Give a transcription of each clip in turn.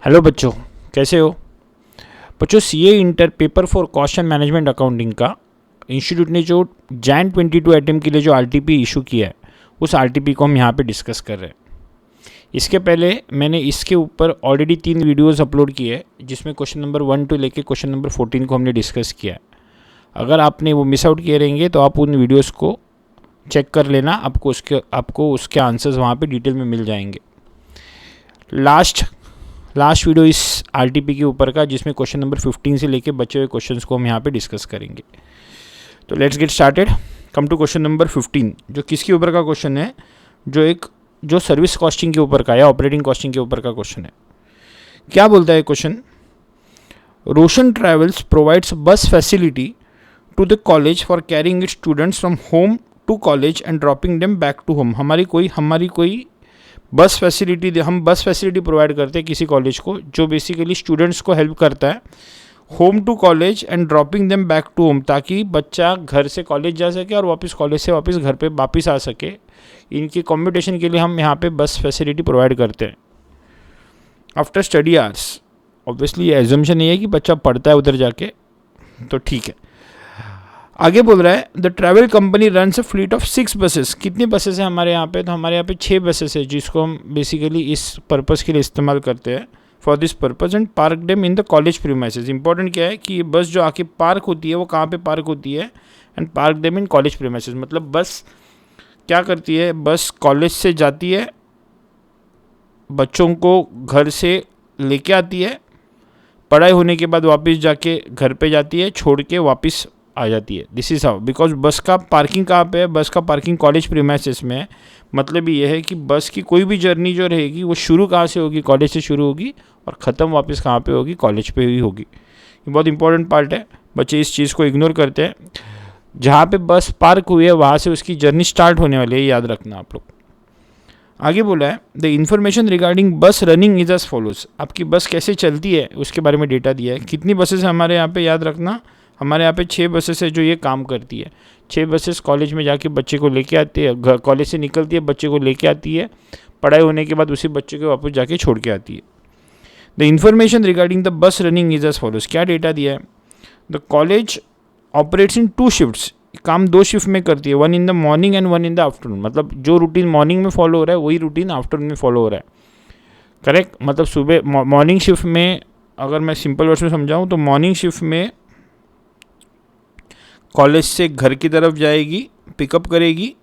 Hello बच्चों, कैसे हो बच्चों। CA inter paper for cost and management accounting का इंस्टीट्यूट ने जो जैन 22 अटेम्प्ट के लिए जो आरटीपी इशू किया है, उस आरटीपी को हम यहाँ पे डिस्कस कर रहे हैं। इसके पहले मैंने इसके ऊपर ऑलरेडी 3 वीडियोस अपलोड किए हैं, जिसमें क्वेश्चन नंबर 1 to लेके क्वेश्चन नंबर 14 को हमने डिस्कस किया है। अगर आपने वो मिस आउट किए रहेंगे तो आप उन वीडियोज़ को चेक कर लेना, आपको उसके आंसर्स वहाँ पर डिटेल में मिल जाएंगे। लास्ट वीडियो इस आरटीपी के ऊपर का, जिसमें क्वेश्चन नंबर 15 से लेके बचे हुए क्वेश्चंस को हम यहाँ पे डिस्कस करेंगे। तो let's get started. Come to question number 15, जो किसके ऊपर का क्वेश्चन है, जो सर्विस कॉस्टिंग के ऊपर का या ऑपरेटिंग कॉस्टिंग के ऊपर का क्वेश्चन है। क्या बोलता है question? Roshan travels provides bus facility to the college for carrying its students from home to college and dropping them back to home. हमारी कोई बस फैसिलिटी, हम बस फैसिलिटी प्रोवाइड करते हैं किसी कॉलेज को, जो बेसिकली स्टूडेंट्स को हेल्प करता है home to college and dropping them back to home, ताकि बच्चा घर से कॉलेज जा सके और वापस कॉलेज से वापस घर पे वापस आ सके। इनकी कम्यूटेशन के लिए हम यहाँ पे बस फैसिलिटी प्रोवाइड करते हैं आफ्टर स्टडी आवर्स। ऑब्वियसली ये एजम्पशन नहीं है कि बच्चा पढ़ता है उधर जाके, तो ठीक है। आगे बोल रहा है the travel company runs a fleet of 6 buses. कितनी बसेस हैं हमारे यहाँ पे? तो हमारे यहाँ पे 6 बसेस है, जिसको हम बेसिकली इस पर्पज़ के लिए इस्तेमाल करते हैं, for this purpose, and park them in the college premises. Important क्या है कि ये बस जो आके पार्क होती है वो कहाँ पे पार्क होती है? And park them in college premises. मतलब बस क्या करती है? बस कॉलेज से जाती है, बच्चों को घर से लेके आती है, पढ़ाई होने के बाद वापस जाके घर पे जाती है, छोड़ के वापस आ जाती है। दिस इज़ हाउ, बिकॉज बस का पार्किंग कहाँ पे है? बस का पार्किंग कॉलेज प्रीमाइसेस में है। मतलब ये है कि बस की कोई भी जर्नी जो रहेगी वो शुरू कहाँ से होगी? कॉलेज से शुरू होगी और ख़त्म वापस कहाँ पे होगी? कॉलेज पे ही होगी। ये बहुत इंपॉर्टेंट पार्ट है, बच्चे इस चीज़ को इग्नोर करते हैं। जहाँ पे बस पार्क हुई है वहाँ से उसकी जर्नी स्टार्ट होने वाली है, याद रखना आप लोग। आगे बोला है द इन्फॉर्मेशन रिगार्डिंग बस रनिंग इज एज फॉलोज। आपकी बस कैसे चलती है उसके बारे में डेटा दिया है। कितनी बसेस है हमारे यहाँ पे? याद रखना, हमारे यहाँ पे 6 बसेस है जो ये काम करती है। 6 बसेस कॉलेज में जाके बच्चे को लेके आती है, कॉलेज से निकलती है, बच्चे को लेके आती है, पढ़ाई होने के बाद उसी बच्चे को वापस जाके छोड़ के आती है। The information regarding the bus running is as follows. क्या डेटा दिया है? The college operates in 2 shifts. काम 2 शिफ्ट में करती है, 1 in the morning and 1 in the afternoon. मतलब जो रूटीन मॉर्निंग में फॉलो हो रहा है वही रूटीन आफ्टरनून में फॉलो हो रहा है। करेक्ट? मतलब सुबह मॉर्निंग शिफ्ट में, अगर मैं सिंपल वर्ड में समझाऊँ तो मॉर्निंग शिफ्ट में कॉलेज से घर की तरफ जाएगी, पिकअप करेगी,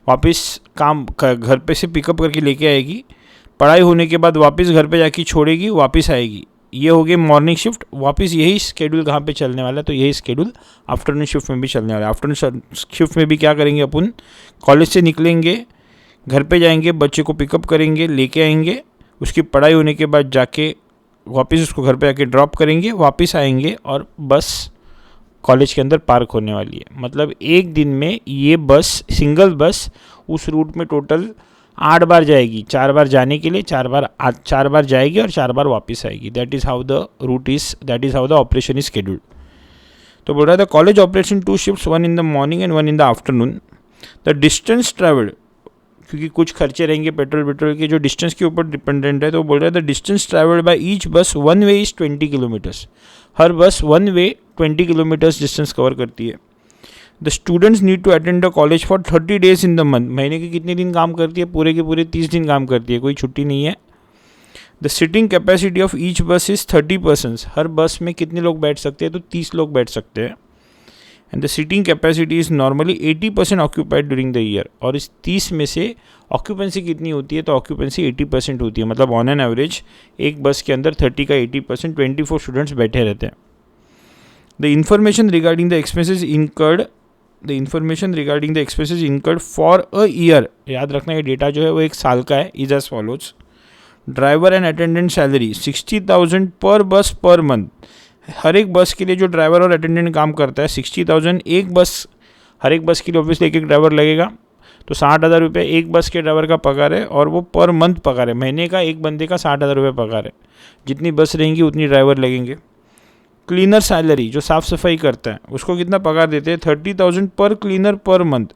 वापस काम घर पे से पिकअप करके लेके आएगी, पढ़ाई होने के बाद वापस घर पे जाके छोड़ेगी, वापस आएगी। ये हो गई मॉर्निंग शिफ्ट। वापस यही स्केड्यूल कहाँ पे चलने वाला है? तो यही स्केड्यूल आफ्टरनून शिफ्ट में भी चलने वाला है। आफ्टरनून शिफ्ट में भी क्या करेंगे अपन? कॉलेज से निकलेंगे, घर पे जाएंगे, बच्चे को पिकअप करेंगे, लेके आएंगे, उसकी पढ़ाई होने के बाद जाके वापस उसको घर पे जाके ड्रॉप करेंगे, वापस आएंगे और बस कॉलेज के अंदर पार्क होने वाली है। मतलब एक दिन में ये बस, सिंगल बस, उस रूट में टोटल 8 बार जाएगी। 4 बार जाने के लिए, 4 बार जाएगी और 4 बार वापस आएगी। That is how the route is, that is how the operation is scheduled. तो बोल रहा था college operation 2 shifts, 1 in the morning and 1 in the afternoon. The distance travelled, क्योंकि कुछ खर्चे रहेंगे पेट्रोल के, जो डिस्टेंस के ऊपर डिपेंडेंट है, तो बोल रहा है the distance travelled by each bus one way is 20 kilometres. हर bus one way 20 kilometres distance cover करती है। The students need to attend the college for 30 days in the month. महीने के कितने दिन काम करती है? पूरे के पूरे 30 दिन काम करती है, कोई छुट्टी नहीं है। The sitting capacity of each bus is 30 persons. हर बस में कितने लोग बैठ सकते हैं? तो 30 लोग बैठ सकते हैं। And the seating capacity is normally 80% occupied during the year. और इस 30 में से ऑक्यूपेंसी कितनी होती है? तो ऑक्यूपेंसी 80% होती है। मतलब ऑन एन एवरेज एक बस के अंदर 30 का 80%, 24 स्टूडेंट्स बैठे रहते हैं। The information regarding the expenses incurred for a year. याद रखना ये डेटा जो है वो एक साल का है, is as follows. Driver and attendant salary 60,000 per bus per month. हर एक बस के लिए जो ड्राइवर और अटेंडेंट काम करता है 60,000 एक बस, हर एक बस के लिए ऑब्वियसली एक ड्राइवर लगेगा, तो 60,000 रुपये एक बस के ड्राइवर का पगार है, और वो पर मंथ पगार है। महीने का एक बंदे का 60,000 रुपये पगार है। जितनी बस रहेंगी उतनी ड्राइवर लगेंगे। क्लीनर सैलरी, जो साफ़ सफाई करता है, उसको कितना पगार देते हैं? 30,000 पर क्लीनर पर मंथ।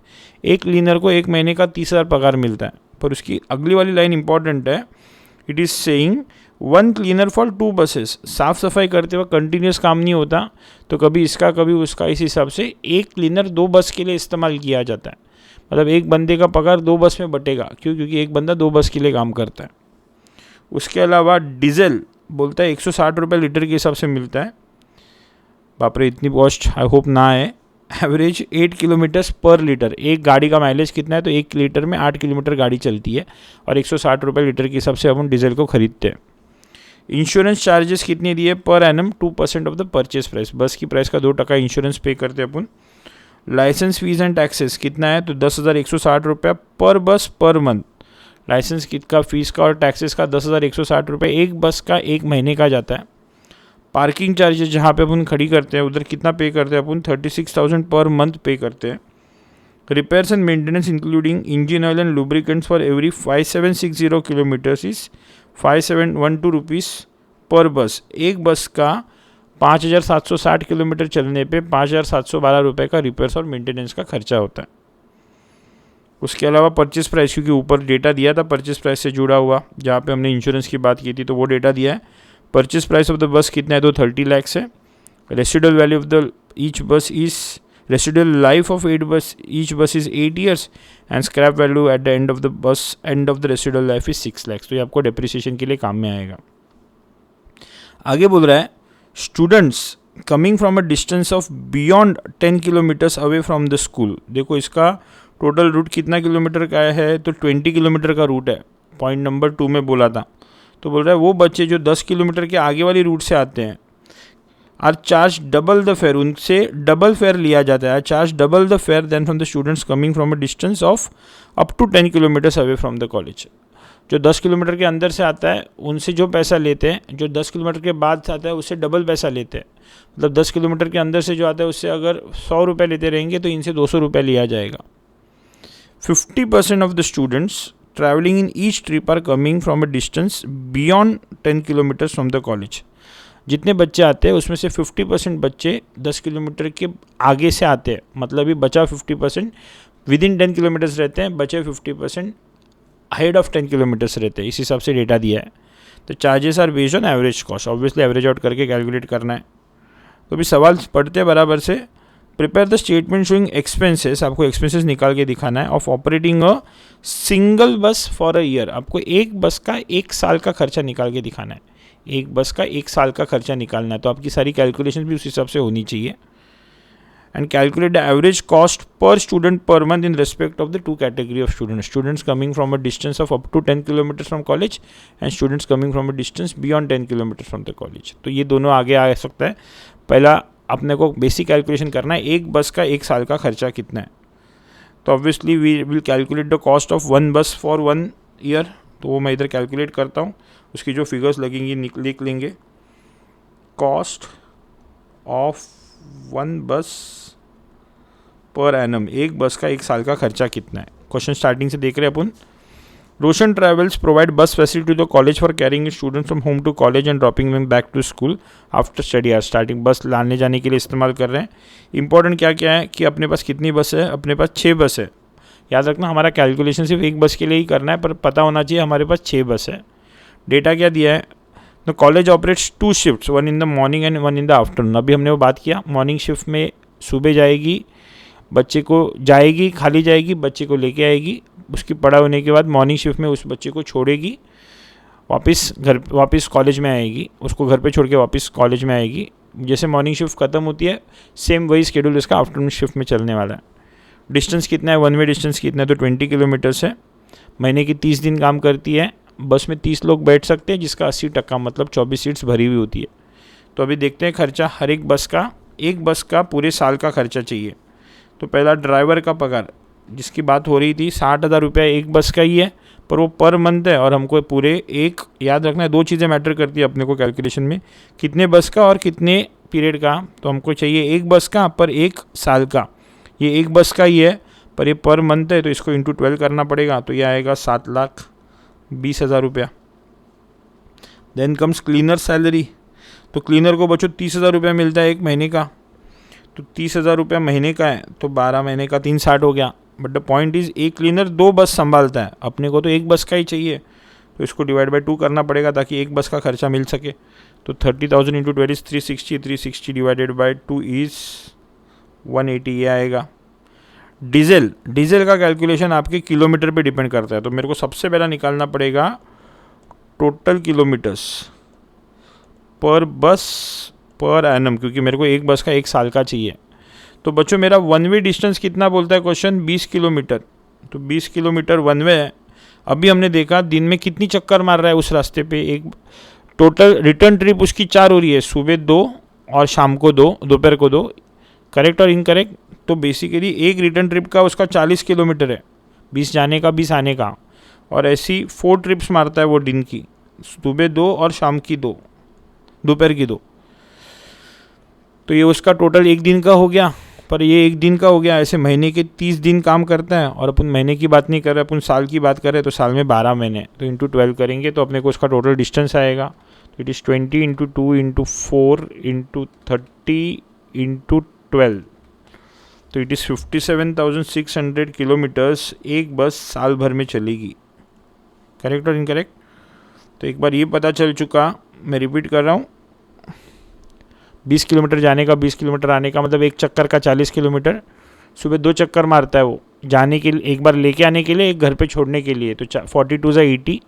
एक क्लीनर को एक महीने का 30,000 पगार मिलता है। पर उसकी अगली वाली लाइन इंपॉर्टेंट है, it is saying 1 cleaner for 2 buses, साफ़ सफाई करते वक्त कंटिन्यूस काम नहीं होता तो कभी इसका कभी उसका, इस हिसाब से एक क्लीनर 2 बस के लिए इस्तेमाल किया जाता है। मतलब एक बंदे का पगार 2 बस में बटेगा, क्यों? क्योंकि एक बंदा 2 बस के लिए काम करता है। उसके अलावा डीजल बोलता है 160 रुपये लीटर के हिसाब से मिलता है। बाप रे, इतनी कॉस्ट आई होप ना है। एवरेज 8 किलोमीटर्स पर लीटर, एक गाड़ी का माइलेज कितना है तो 1 लीटर में 8 किलोमीटर गाड़ी चलती है और 160 रुपये लीटर के हिसाब से अपन डीजल को खरीदते हैं। इंश्योरेंस चार्जेस कितने दिए? Per annum 2% of the purchase price, बस की प्राइस का 2% इंश्योरेंस पे करते हैं अपन। लाइसेंस फीस एंड टैक्सेस कितना है तो 10,160 रुपये पर bus per month. Licence kit का, फीस का और टैक्सेस का 10,160 रुपये एक बस का एक महीने का जाता है। पार्किंग चार्जेस जहाँ पे अपन खड़ी करते हैं उधर कितना पे करते हैं अपन? 36,000 पर मंथ पे करते हैं। Repairs and maintenance including engine oil and lubricants for every 5760 kilometres is 5712 rupees पर बस। एक बस का 5,760 किलोमीटर चलने पे 5,712 रुपये का रिपेयर्स और मेंटेनेंस का खर्चा होता है। उसके अलावा परचेस प्राइस, क्योंकि ऊपर डेटा दिया था परचेस प्राइस से जुड़ा हुआ, जहाँ पे हमने इंश्योरेंस की बात की थी तो वो डेटा दिया है। परचेस प्राइस ऑफ द बस कितना है तो 30 लाख है। Residual value of the each bus is, residual life of each bus is 8 years and scrap value at the end of the bus, end of the residual life is 6 lakh. तो ये आपको depreciation के लिए काम में आएगा। आगे बोल रहा है students coming from a distance of beyond 10 kilometres away from the school. देखो इसका टोटल रूट कितना किलोमीटर का है तो 20 किलोमीटर का रूट है, पॉइंट नंबर 2 में बोला था। तो बोल रहा है वो बच्चे जो 10 किलोमीटर के आगे वाली रूट से आते हैं are charge double the fare, उनसे डबल फेयर लिया जाता है। Charge double the fare then from the students coming from a distance of up to 10 kilometres away from the college. जो 10 किलोमीटर के अंदर से आता है उनसे जो पैसा लेते हैं, जो 10 किलोमीटर के बाद से आता है उससे डबल पैसा लेते हैं। मतलब 10 किलोमीटर के अंदर से जो आता है उससे अगर 100 रुपये लेते रहेंगे तो इनसे 200 रुपये लिया जाएगा। 50% of the students traveling in each trip are coming from a distance beyond 10 kilometers from the college। जितने बच्चे आते हैं उसमें से 50% बच्चे 10 किलोमीटर के आगे से आते हैं, मतलब ये बचा 50% विद इन 10 किलोमीटर्स रहते हैं, बचे 50% हेड ऑफ 10 किलोमीटर्स रहते हैं। इस हिसाब से डेटा दिया है। तो charges are based on average cost, obviously average out करके कैलकुलेट करना है। तो अभी सवाल पढ़ते हैं बराबर से। Prepare the statement showing expenses, आपको एक्सपेंसेस निकाल के दिखाना है of operating a single bus for a year. आपको एक बस का 1 साल का खर्चा निकाल के दिखाना है, एक बस का 1 साल का खर्चा निकालना है। तो आपकी सारी कैलकुलेशन भी उस हिसाब से होनी चाहिए। And calculate the average cost per student per month in respect of the 2 category of students, students coming from a distance of up to 10 kilometres from college and students coming from a distance beyond 10 kilometres from the college. तो ये दोनों आगे आ सकता है। पहला अपने को basic calculation करना है, एक बस का 1 साल का खर्चा कितना है। तो obviously we will calculate the cost of 1 bus for 1 year. तो वो मैं इधर कैलकुलेट करता हूँ, उसकी जो फिगर्स लगेंगी लिख लेंगे। कॉस्ट ऑफ 1 बस पर एनम, एक बस का 1 साल का खर्चा कितना है। क्वेश्चन स्टार्टिंग से देख रहे हैं अपन। Roshan travels provide bus facility to the college for carrying students from home to college and dropping them back to school after study hours. Starting bus लाने जाने के लिए इस्तेमाल कर रहे हैं। इंपॉर्टेंट क्या क्या है कि अपने पास कितनी बस है, अपने पास 6 बस है। याद रखना हमारा कैलकुलेशन सिर्फ एक बस के लिए ही करना है, पर पता होना चाहिए हमारे पास 6 बस है। डेटा क्या दिया है, the college operates 2 shifts, 1 in the morning and 1 in the afternoon. अभी हमने वो बात किया, मॉर्निंग शिफ्ट में सुबह जाएगी, बच्चे को जाएगी, खाली जाएगी, बच्चे को लेके आएगी, उसकी पढ़ाई होने के बाद मॉर्निंग शिफ्ट में उस बच्चे को छोड़ेगी, वापस कॉलेज में आएगी, उसको घर पे छोड़ के वापस कॉलेज में आएगी। जैसे मॉर्निंग शिफ्ट ख़त्म होती है सेम वही शेड्यूल इसका आफ्टरनून शिफ्ट में चलने वाला है। डिस्टेंस कितना है, 1 वे डिस्टेंस कितना है तो 20 किलोमीटर्स है। महीने की 30 दिन काम करती है। बस में 30 लोग बैठ सकते हैं, जिसका 80% मतलब 24 सीट्स भरी हुई होती है। तो अभी देखते हैं खर्चा हर एक बस का पूरे साल का खर्चा चाहिए। तो पहला ड्राइवर का पगार जिसकी बात हो रही थी 60,000 रुपया एक बस का ही है, पर वो पर मंथ है और हमको पूरे एक, याद रखना है 2 चीज़ें मैटर करती है अपने को कैलकुलेशन में, कितने बस का और कितने पीरियड का। तो हमको चाहिए एक बस का पर 1 साल का। ये एक बस का ही है पर ये पर मंथ है, तो इसको इंटू 12 करना पड़ेगा। तो ये आएगा 7,20,000 रुपया। Then comes cleaner salary. तो क्लीनर को बच्चों 30,000 रुपया मिलता है एक महीने का। तो 30,000 रुपया महीने का है तो 12 महीने का 360 हो गया। बट द पॉइंट इज़ एक क्लीनर 2 बस संभालता है, अपने को तो एक बस का ही चाहिए। तो इसको डिवाइड बाय 2 करना पड़ेगा ताकि एक बस का खर्चा मिल सके। तो 30,000 into 12 is 360, 360 divided by 2 is 180, ये आएगा। डीजल का कैलकुलेशन आपके किलोमीटर पे डिपेंड करता है, तो मेरे को सबसे पहला निकालना पड़ेगा टोटल किलोमीटर्स पर बस पर एनम, क्योंकि मेरे को एक बस का 1 साल का चाहिए। तो बच्चों मेरा वन वे डिस्टेंस कितना बोलता है क्वेश्चन, 20 किलोमीटर। तो 20 किलोमीटर वन वे है। अभी हमने देखा दिन में कितनी चक्कर मार रहा है उस रास्ते पे, एक टोटल रिटर्न ट्रिप उसकी 4 हो रही है, सुबह 2 और शाम को 2, दोपहर को 2। करेक्ट और इनकरेक्ट? तो बेसिकली एक रिटर्न ट्रिप का उसका 40 किलोमीटर है, 20 जाने का 20 आने का, और ऐसी 4 ट्रिप्स मारता है वो दिन की, सुबह 2 और शाम की 2, दोपहर की 2। तो ये उसका टोटल एक दिन का हो गया, पर ये एक दिन का हो गया। ऐसे महीने के 30 दिन काम करता है, और अपन महीने की बात नहीं कर रहे, अपन साल की बात कर रहे हैं, तो साल में 12 महीने, तो इंटू 12 करेंगे तो अपने को उसका टोटल डिस्टेंस आएगा। तो it is 20 into 2 into 4 into 30 into 12, तो इट इज़ 57,600 किलोमीटर्स एक बस साल भर में चलेगी। करेक्ट और इनकरेक्ट? तो एक बार ये पता चल चुका, मैं रिपीट कर रहा हूँ, 20 किलोमीटर जाने का 20 किलोमीटर आने का, मतलब एक चक्कर का 40 किलोमीटर। सुबह 2 चक्कर मारता है वो, जाने के लिए एक बार लेके आने के लिए, एक घर पे छोड़ने के लिए। तो 42 ज़ा 80,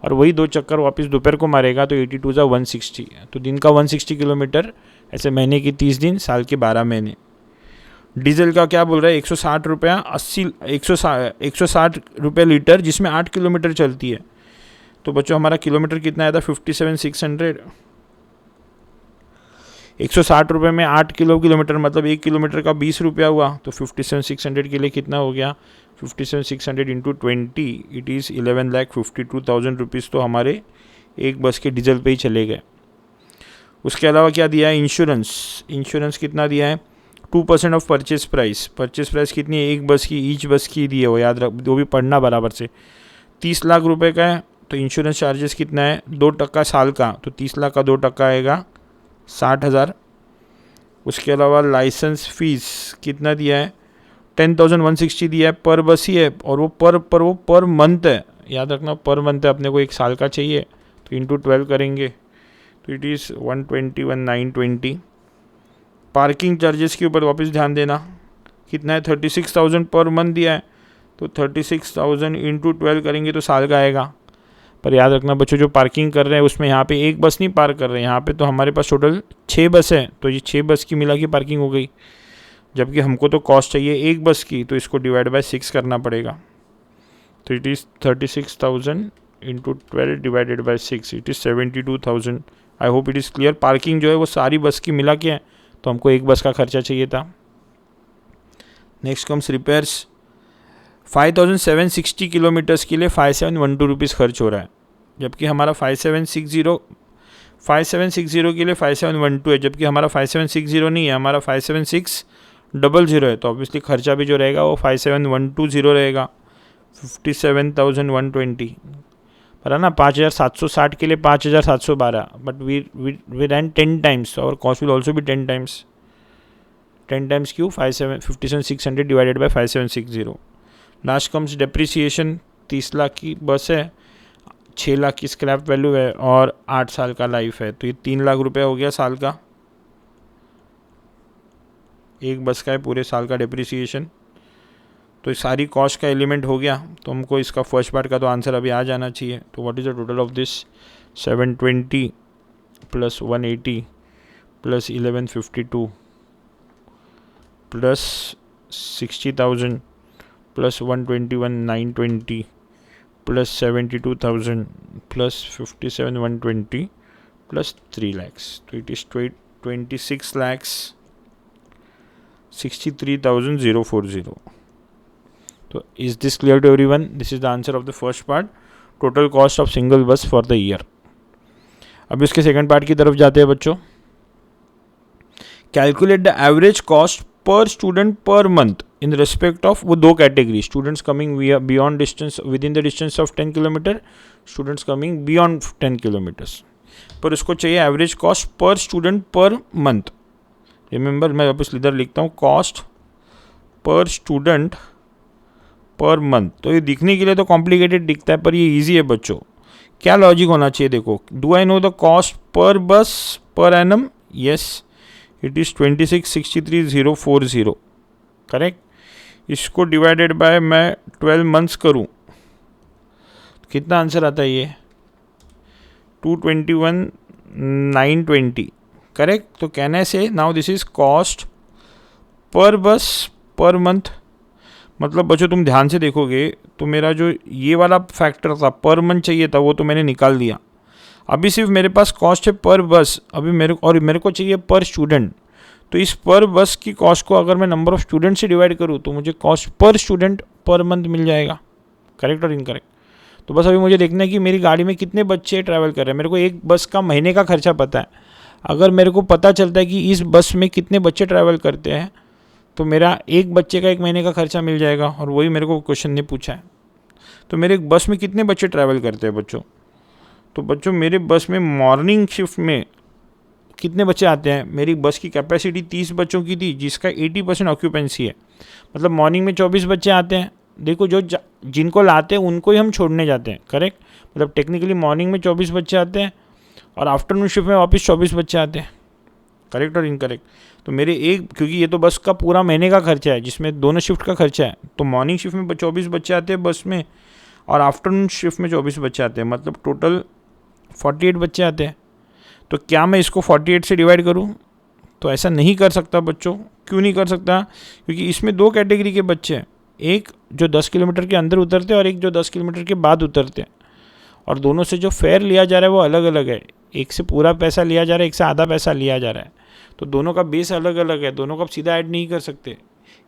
और वही 2 चक्कर वापस दोपहर को मारेगा, तो 82 ज़ा 160। तो दिन का 160 किलोमीटर, ऐसे महीने की 30 दिन, साल के 12 महीने। डीजल का क्या बोल रहा है, 160 रुपया 160 रुपये लीटर, जिसमें 8 किलोमीटर चलती है। तो बच्चों हमारा किलोमीटर कितना आया था, 57,600। 160 रुपये में 8 किलोमीटर, मतलब 1 किलोमीटर का 20 रुपया हुआ। तो 57,600 के लिए कितना हो गया, 57,600 इंटू 20, इट इज़ 11,52,000 रुपीज़। तो हमारे एक बस के डीजल पे ही चले गए। उसके अलावा क्या दिया है, इंश्योरेंस कितना दिया है, 2% ऑफ परचेज प्राइस कितनी है, एक बस की, ईच बस की दी है, वो याद रख, वो भी पढ़ना बराबर से। 30 लाख रुपए का है, तो इंश्योरेंस चार्जेस कितना है, 2% साल का, तो 30 लाख का 2% आएगा 60,000। उसके अलावा लाइसेंस फीस कितना दिया है, 10,160 दिया है, पर बस ही है, और वो पर मंथ है, याद रखना पर मंथ है, अपने को 1 साल का चाहिए, तो इंटू 12 करेंगे, तो इट इज़ 120,920। पार्किंग चार्जेस के ऊपर वापस ध्यान देना, कितना है, 36,000 पर मंथ दिया है, तो 36,000 इंटू 12 करेंगे तो साल का आएगा। पर याद रखना बच्चों, जो पार्किंग कर रहे हैं उसमें यहाँ पे एक बस नहीं पार्क कर रहे हैं, यहाँ पे तो हमारे पास टोटल 6 बस है, तो ये 6 बस की मिला की पार्किंग हो गई, जबकि हमको तो कॉस्ट चाहिए एक बस की, तो इसको डिवाइड बाय 6 करना पड़ेगा। तो it is 36,000 into 12 divided by 6, it is 72,000। I hope it is clear. Parking जो है वो सारी बस की मिला के है, तो हमको एक बस का खर्चा चाहिए था। Next comes repairs. 5,760 किलोमीटर्स के लिए 5,712 रुपीज़ खर्च हो रहा है, जबकि हमारा 5,760 के लिए 5,712 है, जबकि हमारा 5,760 नहीं है, हमारा 5,760 है। तो ऑब्वियसली खर्चा भी जो रहेगा वो 5,712 रहेगा, 57,120 पर है ना। 5,760 के लिए 5,712, बट वी रैन 10 टाइम्स, और कॉस्ट विल ऑल्सो भी 10 टाइम्स। 10 टाइम्स क्यों, 57,600 divided by 5,760। Last comes depreciation. 30 lakh की बस है, 6 लाख की स्क्रैप वैल्यू है, और 8 साल का लाइफ है, तो ये 3 लाख रुपया हो गया साल का, एक बस का है पूरे साल का डेप्रिसिएशन। तो सारी कॉस्ट का एलिमेंट हो गया, तो हमको इसका फर्स्ट पार्ट का तो आंसर अभी आ जाना चाहिए। तो what is the total of this, 720 plus 180 plus 1152 plus 60,000 plus 121,920 plus 72,000 plus 57,120 plus 3 lakhs, तो इट इज़ 26,63,040। तो is this clear to everyone? This is the answer of the first part, total cost of single bus for the year. अब इसके second part की तरफ जाते हैं बच्चों। Calculate the average cost per student per month in respect of, वो 2 category, students coming beyond distance with in the distance of 10 kilometre, students coming beyond 10 kilometres. पर उसको चाहिए average cost per student per month. Remember, मैं वापस इधर लिखता हूँ, cost per student per month. तो ये दिखने के लिए तो कॉम्प्लिकेटेड दिखता है, पर ये ईजी है बच्चों, क्या लॉजिक होना चाहिए देखो, do I know the cost per bus per annum, yes it is 26,63,040, correct. इसको डिवाइडेड बाय मैं 12 मंथ्स करूँ, कितना आंसर आता है ये 221,920, करेक्ट। तो कहने से now this is cost per bus per month. मतलब बच्चों तुम ध्यान से देखोगे तो मेरा जो ये वाला फैक्टर था पर मंथ चाहिए था वो तो मैंने निकाल दिया। अभी सिर्फ मेरे पास कॉस्ट है पर बस, अभी मेरे को चाहिए पर स्टूडेंट। तो इस पर बस की कॉस्ट को अगर मैं नंबर ऑफ स्टूडेंट से डिवाइड करूँ तो मुझे cost per student per month मिल जाएगा, करेक्ट और इनकरेक्ट। तो बस अभी मुझे देखना है कि मेरी गाड़ी में कितने बच्चे ट्रैवल कर रहे हैं। मेरे को एक बस का महीने का खर्चा पता है। अगर मेरे को पता चलता है कि इस बस में कितने बच्चे ट्रैवल करते हैं तो मेरा एक बच्चे का एक महीने का खर्चा मिल जाएगा, और वही मेरे को क्वेश्चन ने पूछा है। तो मेरे बस में कितने बच्चे ट्रैवल करते हैं बच्चों, तो बच्चों मेरे बस में मॉर्निंग शिफ्ट में कितने बच्चे आते हैं। मेरी बस की कैपेसिटी 30 बच्चों की थी जिसका 80% ऑक्यूपेंसी है। मतलब मॉर्निंग में 24 बच्चे आते हैं। देखो जो जिनको लाते हैं उनको ही हम छोड़ने जाते हैं, करेक्ट। मतलब टेक्निकली मॉर्निंग में 24 बच्चे आते हैं और आफ्टरनून शिफ्ट में वापस 24 बच्चे आते हैं, करेक्ट और इनकरेक्ट। तो मेरे क्योंकि ये तो बस का पूरा महीने का खर्चा है जिसमें दोनों शिफ्ट का खर्चा है, तो मॉर्निंग शिफ्ट में 24 बच्चे आते हैं बस में और आफ्टरनून शिफ्ट में 24 बच्चे आते हैं, मतलब टोटल 48 बच्चे आते हैं। तो क्या मैं इसको 48 से डिवाइड करूं? तो ऐसा नहीं कर सकता बच्चों। क्यों नहीं कर सकता? क्योंकि इसमें दो कैटेगरी के बच्चे हैं, एक जो 10 किलोमीटर के अंदर उतरते हैं और एक जो 10 किलोमीटर के बाद उतरते हैं, और दोनों से जो फेयर लिया जा रहा है वो अलग अलग है। एक से पूरा पैसा लिया जा रहा है, एक से आधा पैसा लिया जा रहा है, तो दोनों का बेस अलग अलग है। दोनों को आप सीधा ऐड नहीं कर सकते।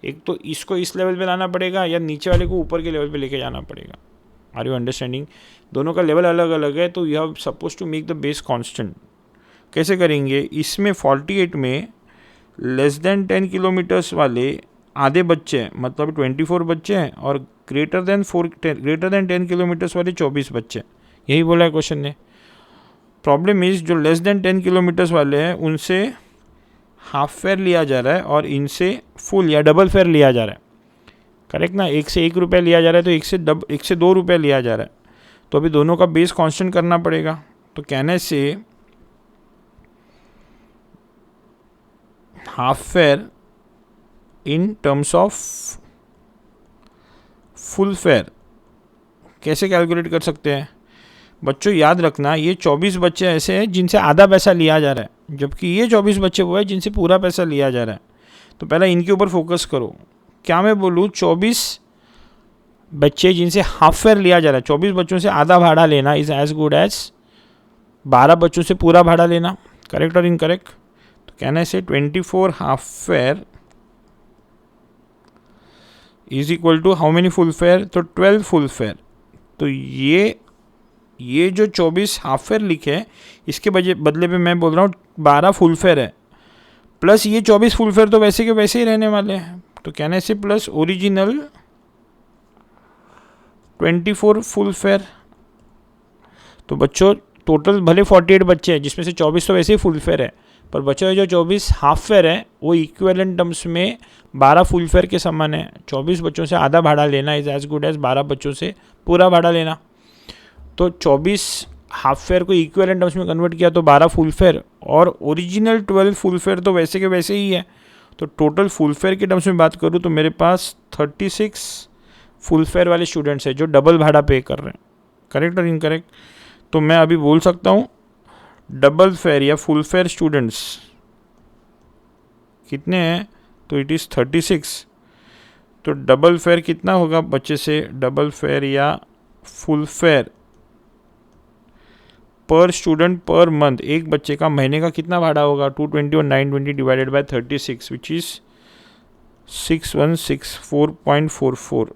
एक तो इसको इस लेवल पे लाना पड़ेगा या नीचे वाले को ऊपर के लेवल पे लेके जाना पड़ेगा। Are you understanding? दोनों का लेवल अलग अलग है, तो you have suppose to make the base constant. कैसे करेंगे? इसमें 48 में लेस देन 10 किलोमीटर्स वाले आधे बच्चे हैं, मतलब 24 बच्चे हैं, और ग्रेटर देन 10 किलोमीटर्स वाले 24 बच्चे। यही बोला है क्वेश्चन ने। प्रॉब्लम इज जो लेस देन 10 किलोमीटर्स वाले हैं उनसे हाफ फेयर लिया जा रहा है और इनसे फुल या डबल फेयर लिया जा रहा है, करेक्ट ना। एक से 1 रुपया लिया जा रहा है तो एक से 2 रुपये लिया जा रहा है। तो अभी दोनों का बेस कांस्टेंट करना पड़ेगा। तो कहने से half fair in terms of full fair कैसे कैलकुलेट कर सकते हैं? बच्चों याद रखना, ये 24 बच्चे ऐसे हैं जिनसे आधा पैसा लिया जा रहा है, जबकि ये 24 बच्चे वो है जिनसे पूरा पैसा लिया जा रहा है। तो पहले इनके ऊपर फोकस करो। क्या मैं बोलूँ? 24 बच्चे जिनसे हाफ फेयर लिया जा रहा है, 24 बच्चों से आधा भाड़ा लेना इज़ एज गुड एज 12 बच्चों से पूरा भाड़ा लेना, करेक्ट और इनकरेक्ट? तो कहना है 24 half fare is equal to how many full fare? तो 12 फुल फेयर। तो ये जो 24 हाफ फेयर लिखे हैं इसके बदले में मैं बोल रहा हूँ 12 फुल फेयर है, प्लस ये 24 फुल फेयर तो वैसे के वैसे ही रहने वाले हैं। तो कहने से प्लस ओरिजिनल 24 फुल फेयर। तो बच्चों टोटल भले 48 बच्चे हैं जिसमें से 24 तो वैसे ही फुल फेयर है, पर बच्चों जो 24 हाफ फेयर है वो इक्विवेलेंट टर्म्स में 12 फुल फेयर के समान है। 24 बच्चों से आधा भाड़ा लेना इज एज गुड एज 12 बच्चों से पूरा भाड़ा लेना। तो 24 हाफ फेयर को इक्विवेलेंट टर्म्स में कन्वर्ट किया तो 12 फुल फेयर, और ओरिजिनल 12 फुल फेयर तो वैसे के वैसे ही है। तो टोटल फुल फेयर के टर्म्स में बात करूँ तो मेरे पास 36 फुल फेयर वाले स्टूडेंट्स हैं जो डबल भाड़ा पे कर रहे हैं, करेक्ट और इनकरेक्ट? तो मैं अभी बोल सकता हूँ डबल फेयर या फुल फेयर स्टूडेंट्स कितने हैं? तो इट इज़ 36। तो डबल फेयर कितना होगा बच्चे से? डबल फेयर या फुल फेयर पर स्टूडेंट पर मंथ, एक बच्चे का महीने का कितना भाड़ा होगा? 221,920 डिवाइडेड बाय 36 विच इज़ 6164.44।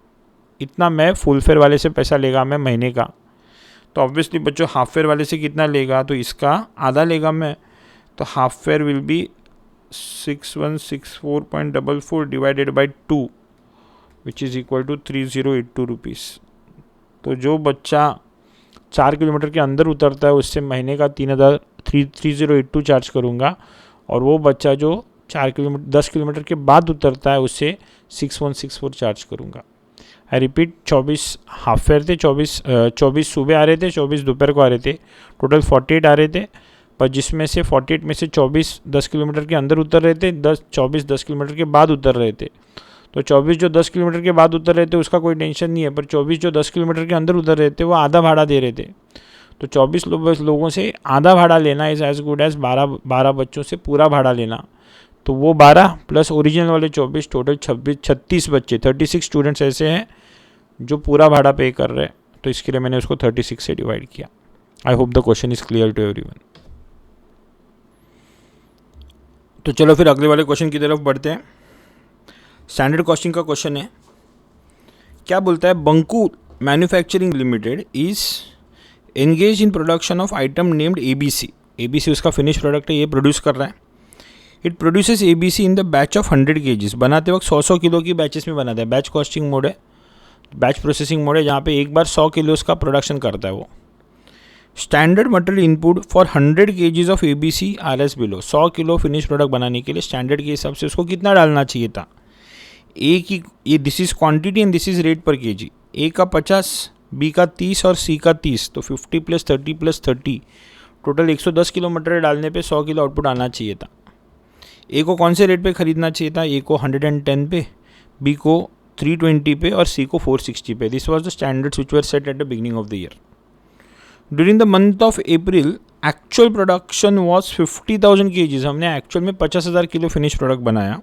इतना मैं फुल फेयर वाले से पैसा लेगा मैं महीने का। तो ऑब्वियसली बच्चों हाफ फेयर वाले से कितना लेगा? तो इसका आधा लेगा मैं। तो half fare will be 6164.44 divided by 2 which is equal to 3082 rupees. तो जो बच्चा 4 किलोमीटर के अंदर उतरता है उससे महीने का 3082 चार्ज करूँगा, और वो बच्चा जो 10 किलोमीटर के बाद उतरता है उससे 6164 चार्ज करूँगा। आई रिपीट, 24 हाफ फेयर थे, 24 सुबह आ रहे थे, 24 दोपहर को आ रहे थे, टोटल 48 आ रहे थे, पर जिसमें से 48 में से 24 10 किलोमीटर के अंदर उतर रहे थे, 24 10 किलोमीटर के बाद उतर रहे थे। तो 24 जो 10 किलोमीटर के बाद उतर रहे थे उसका कोई टेंशन नहीं है, पर 24 जो 10 किलोमीटर के अंदर उतर रहे थे वो आधा भाड़ा दे रहे थे। तो 24 लोगों से आधा भाड़ा लेना इज़ एज गुड एज 12 बच्चों से पूरा भाड़ा लेना। तो वो 12 प्लस ओरिजिनल वाले 24, टोटल 36 बच्चे, 36 स्टूडेंट्स ऐसे हैं जो पूरा भाड़ा पे कर रहे हैं। तो इसके लिए मैंने उसको 36 से डिवाइड किया। I hope the question is clear to everyone. तो चलो फिर अगले वाले क्वेश्चन की तरफ बढ़ते हैं। स्टैंडर्ड कॉस्टिंग का क्वेश्चन है। क्या बोलता है, Banku manufacturing limited is engage in production of item named ABC। ABC उसका फिनिश प्रोडक्ट है, ये प्रोड्यूस कर रहा है। It produces ABC in the batch of 100 kgs। बनाते वक्त 100 किलो की बैचेस में बनाता है। बैच कॉस्टिंग मोड है, बैच प्रोसेसिंग मोड है, जहाँ पे एक बार 100 किलोस का प्रोडक्शन करता है वो। Standard material input for 100 kgs of ABC R S below. 100 kilo finish product बनाने के लिए स्टैंडर्ड के हिसाब से उसको कितना डालना चाहिए था। ए की ये this is quantity and this is rate पर केजी। ए का 50, बी का 30 और सी का 30, तो 50 + 30 + 30 टोटल 110 किलो मटेरियल डालने पे 100 किलो आउटपुट आना चाहिए था। ए को कौन से रेट पे ख़रीदना चाहिए था, ए को 110 पे, बी को 320 पे और सी को 460 पे। This was the standards which were set at the beginning of the year. During the month of April actual production was 50,000 kgs। हमने एक्चुअल में 50,000 किलो फिनिश प्रोडक्ट बनाया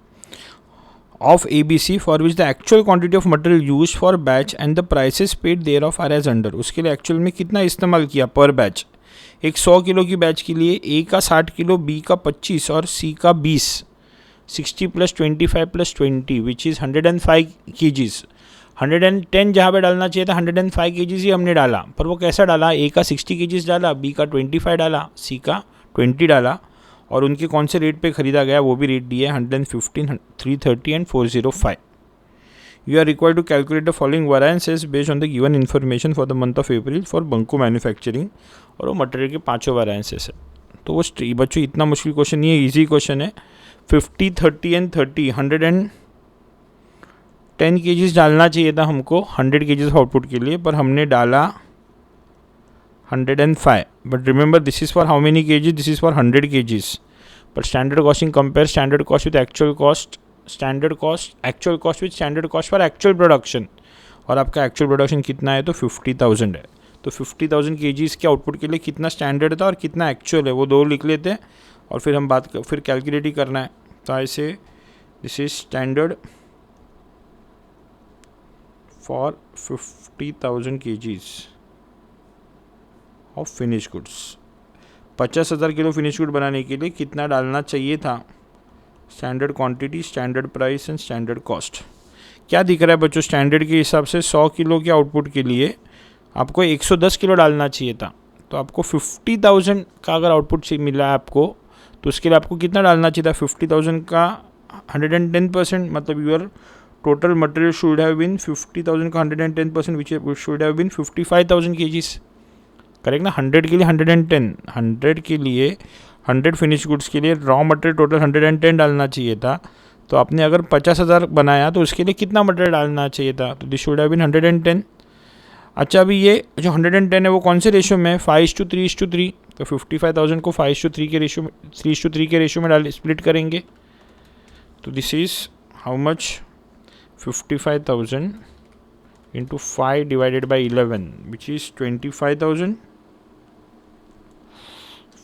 of ABC for which the actual quantity of material used for batch and the prices paid thereof are as under। उसके लिए actual में कितना इस्तेमाल किया पर बैच। एक 100 किलो की बैच के लिए ए का 60 किलो, बी का 25 और सी का 20, 60 + 25 + 20 विच इज़ 105 kgs। 110 जहाँ पे डालना चाहिए था 105 kgs ही हमने डाला, पर वो कैसा डाला, ए का 60 kgs डाला, बी का 25 डाला, सी का 20 डाला, और उनके कौन से रेट पे ख़रीदा गया वो भी रेट दिए 115, 330 and 405। You are required to calculate the following variances based on the given information for the month of April for Banku manufacturing. और वो मटेरियल के 5 वेरिएंसेस है। तो वो बच्चों इतना मुश्किल क्वेश्चन नहीं है, ईजी क्वेश्चन है। 50, 30 एंड 30, 110 kgs डालना चाहिए था हमको 100 kgs आउटपुट के लिए, पर हमने डाला 105। But remember this is for how many kgs, this is for 100 kgs। पर standard costing compare standard cost with actual cost, standard cost actual cost with standard cost for actual production. और आपका actual production कितना है, तो 50,000 है। तो 50,000 kgs के output के लिए कितना स्टैंडर्ड था और कितना एक्चुअल है वो दो लिख लेते हैं, और फिर हम फिर कैलकुलेट ही करना है। तो ऐसे this is standard for 50,000 kgs of finish goods. 50,000 kilo finish good बनाने के लिए कितना डालना चाहिए था, standard quantity, standard price and standard cost. क्या दिख रहा है बच्चों, स्टैंडर्ड के हिसाब से 100 किलो के आउटपुट के लिए आपको 110 किलो डालना चाहिए था। तो आपको 50,000 का अगर आउटपुट मिला है आपको, तो उसके लिए आपको कितना डालना चाहिए था, 50,000 का 110%, मतलब your total material should have been 50,000 का 110% which should have been 55,000 kgs। Correct ना। 100 के लिए 110, 100 के लिए 100 फिनिश गुड्स के लिए रॉ मटेरियल टोटल 110 डालना चाहिए था। तो आपने अगर 50,000 बनाया तो उसके लिए कितना मटेरियल डालना चाहिए था, तो दिस शुड हैव बीन 110। अच्छा, अभी ये जो 110 है वो कौन से रेशियो में है, 5:3:3। तो 55,000 को 5:3 के रेशियो में, 3:3 के रेशियो में स्प्लिट करेंगे। तो this is how much, 55,000 into 5 divided by 11 which is 25,000।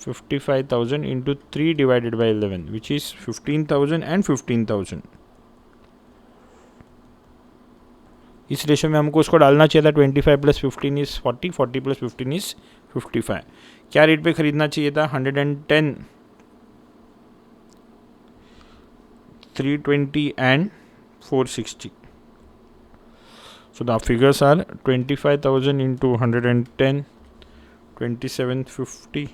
55,000 into 3 divided by 11 which is 15,000 and 15,000। इस रेशो में हमको उसको डालना चाहिए था 25 + 15 इज़ 40, 40 + 15 इज़ 55। क्या रेट पे ख़रीदना चाहिए था, 110, 320 and 460। So the figures are 25,000 into 110, 2750,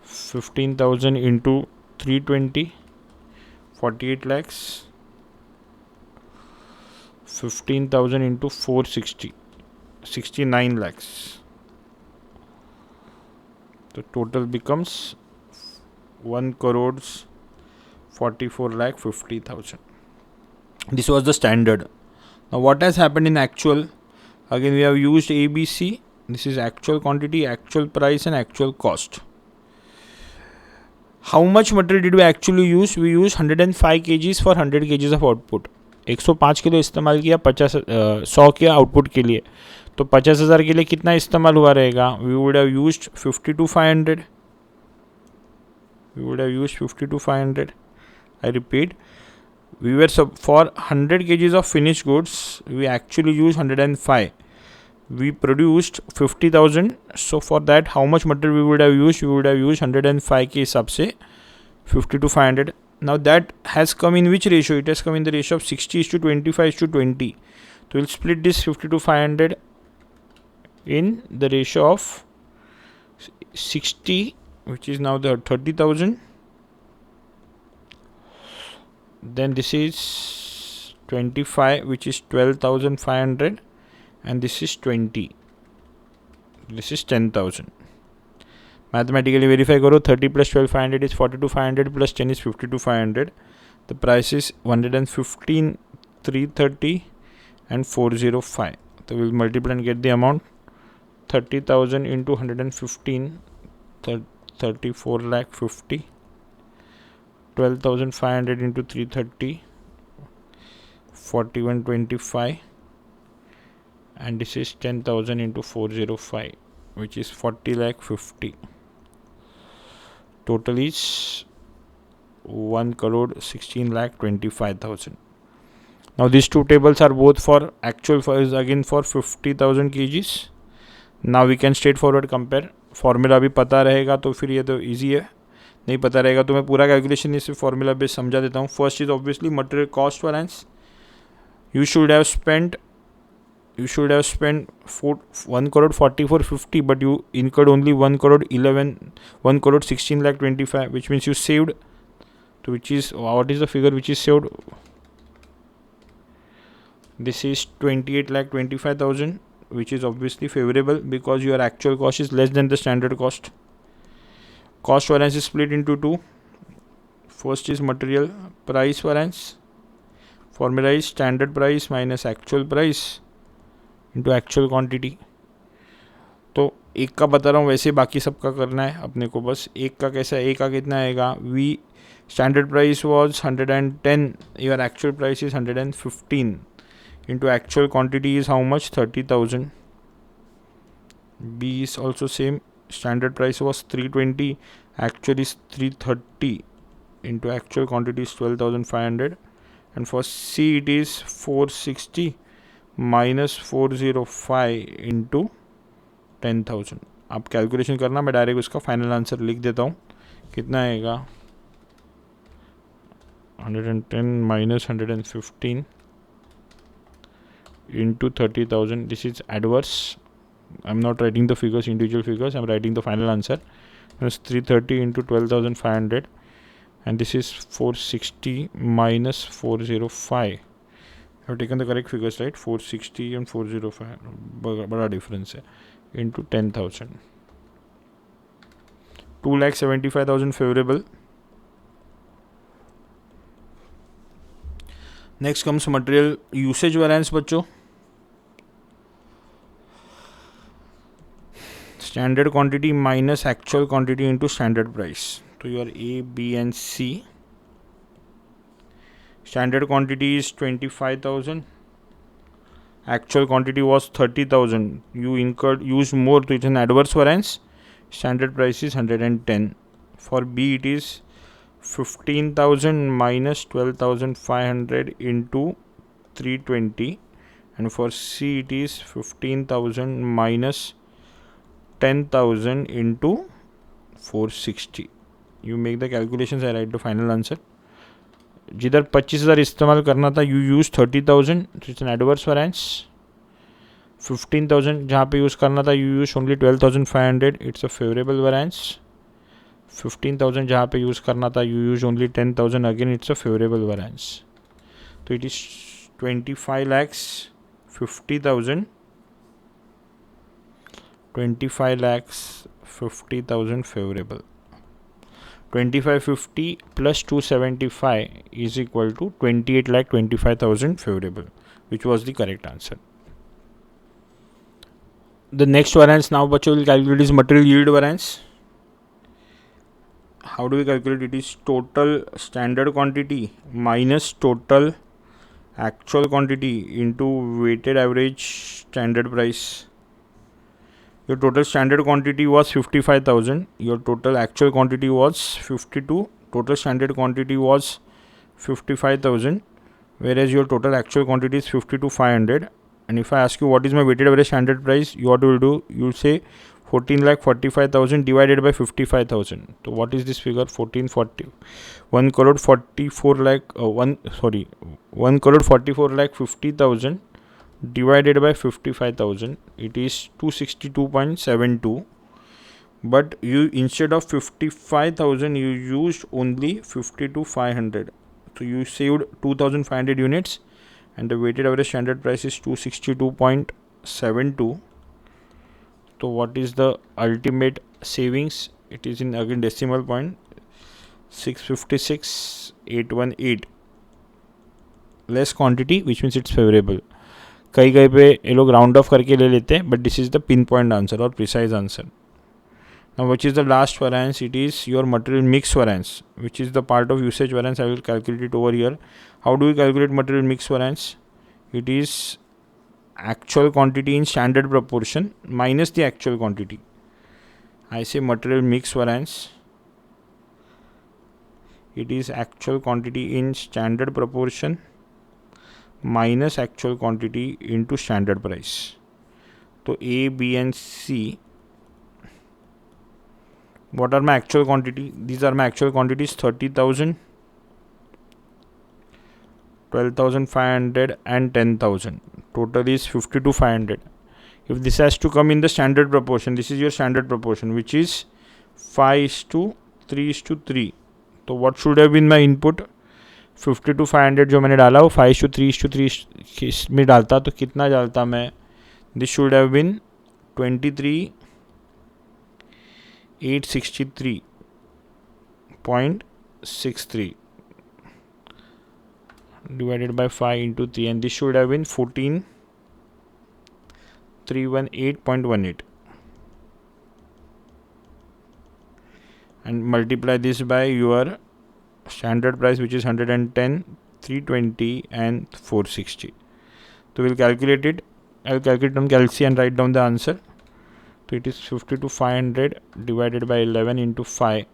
15,000 into 320, 48 lakhs, 15,000 into 460, 69 lakhs. The total becomes 1,44,50,000. This was the standard. Now what has happened in actual? Again we have used ABC. This is actual quantity, actual price and actual cost. How much material did we actually use? We used 105 kgs for 100 kgs of output. 105 kilo इस्तेमाल किया 100 के output के लिए, तो 50,000 के लिए कितना इस्तेमाल हुआ रहेगा? We would have used 50 to 500. We would have used 50 to 500. I repeat, we were for 100 kgs of finished goods, we actually used 105. We produced 50,000. So for that, how much material we would have used? We would have used 105 के हिसाब से 50 to 500. Now that has come in which ratio? It has come in the ratio of 60:25:20. So we'll split this 50 to 500 in the ratio of 60, which is now the 30,000. Then this is 25, which is 12,500, and this is 20. This is 10,000. Mathematically verify करो. 30 plus 12,500 is 42,500 plus 10 is 52,500. The price is 115, 330 and 405. So we'll multiply and get the amount. 30,000 into 115, 34 lakh 50. 12,500 into 330, 4125, and this is 10,000 into 405, which is 40 lakh 50. Total is 1 crore 16 lakh 25,000. Now these two tables are both for actual, is again for 50,000 kgs. Now we can straightforward compare. Formula भी पता रहेगा तो फिर ये तो easy है, नहीं पता रहेगा तो मैं पूरा कैलकुलेशन इस फॉर्मूला बेस समझा देता हूँ. First is obviously material cost variance. You should have spent 1 crore 4450, but you incurred only 1 crore 16 lakh 25, which means you saved. So which is, what is the figure which is saved? This is 28 lakh 25,000, which is obviously favorable because your actual cost is less than the standard cost. Cost variance is split into two. First is material price variance. Formula is standard price minus actual price into actual quantity. तो एक का बता रहा हूँ, वैसे बाकी सबका करना है अपने को. बस एक का कैसा है, एक का कितना आएगा? We standard price was 110, your actual price is 115 into actual quantity is how much? 30,000. B is also same. Standard price was 320, actual is 330 into actual quantity is 12,500. And for C it is 460 minus 405 into 10,000. आप calculation करना, मैं direct उसका final answer लिख देता हूँ. कितना आएगा? 110 minus 115 into 30,000. This is adverse. I'm not writing the figures, individual figures. I'm writing the final answer. It's 330 into 12,500, and this is 460 minus 405. I've taken the correct figures, right? 460 and 405. बड़ा difference है. Into 10,000. 2,75,000 favorable. Next comes material usage variance बच्चों. Standard quantity minus actual quantity into standard price. So your A, B and C. Standard quantity is 25,000. Actual quantity was 30,000. You used more, so it's an adverse variance. Standard price is 110. For B it is 15,000 minus 12,500 into 320, and for C it is 15,000 minus 10,000 into 460. You make the calculations, I write the final answer. जिधर 25,000 इस्तेमाल करना था, you use 30,000, so it's an adverse variance. 15,000 जहाँ पे use करना था, you use only 12,500, it's a favorable variance. 15,000 जहाँ पे यूज़ करना था, you use only 10,000, again it's a favorable variance. So it is 25 lakhs 50,000. 25 lakhs 50,000 favorable. 2550 plus 275 is equal to 28 lakh 25,000 favorable. which was the correct answer. The next variance now बच्चों will calculate is material yield variance. How do we calculate? It is total standard quantity minus total actual quantity into weighted average standard price. Your total standard quantity was 55,000. Your total actual quantity was 52. Total standard quantity was 55,000, whereas your total actual quantity is 52,500. And if I ask you what is my weighted average standard price, you what will do? You'll say 14,45,000 divided by 55,000. So what is this figure? 1 crore 44 lakh 1 crore 44 lakh 50,000 divided by 55,000. It is 262.72. But you, instead of 55,000, you used only 52,500. So you saved 2,500 units, and the weighted average standard price is 262.72. So what is the ultimate savings? It is in again decimal point 656,818. Less quantity, which means it's favorable. कई पे ये लोग round of करके ले लेते हैं, but this is the pinpoint answer or precise answer. Now which is the last variance? It is your material mix variance, which is the part of usage variance. I will calculate it over here. How do we calculate material mix variance? It is actual quantity in standard proportion minus the actual quantity. I say material mix variance. It is actual quantity in standard proportion minus actual quantity into standard price. So A, B and C. What are my actual quantity? These are my actual quantities: 30,000, 12,500 and 10,000. Total is 52,500. If this has to come in the standard proportion, this is your standard proportion, which is 5:3:3. So what should have been my input? 52,500 जो मैंने डाला वो 5:3:3 में डालता तो कितना डालता मैं? This should have been 23,863.63 divided by 5 into 3, and this should have been 14,318.18, and multiply this by your standard price, which is 110, 320 and 460. So we'll calculate it. I'll calculate on Calci and write down the answer. So it is 52,500 divided by 11 into 5.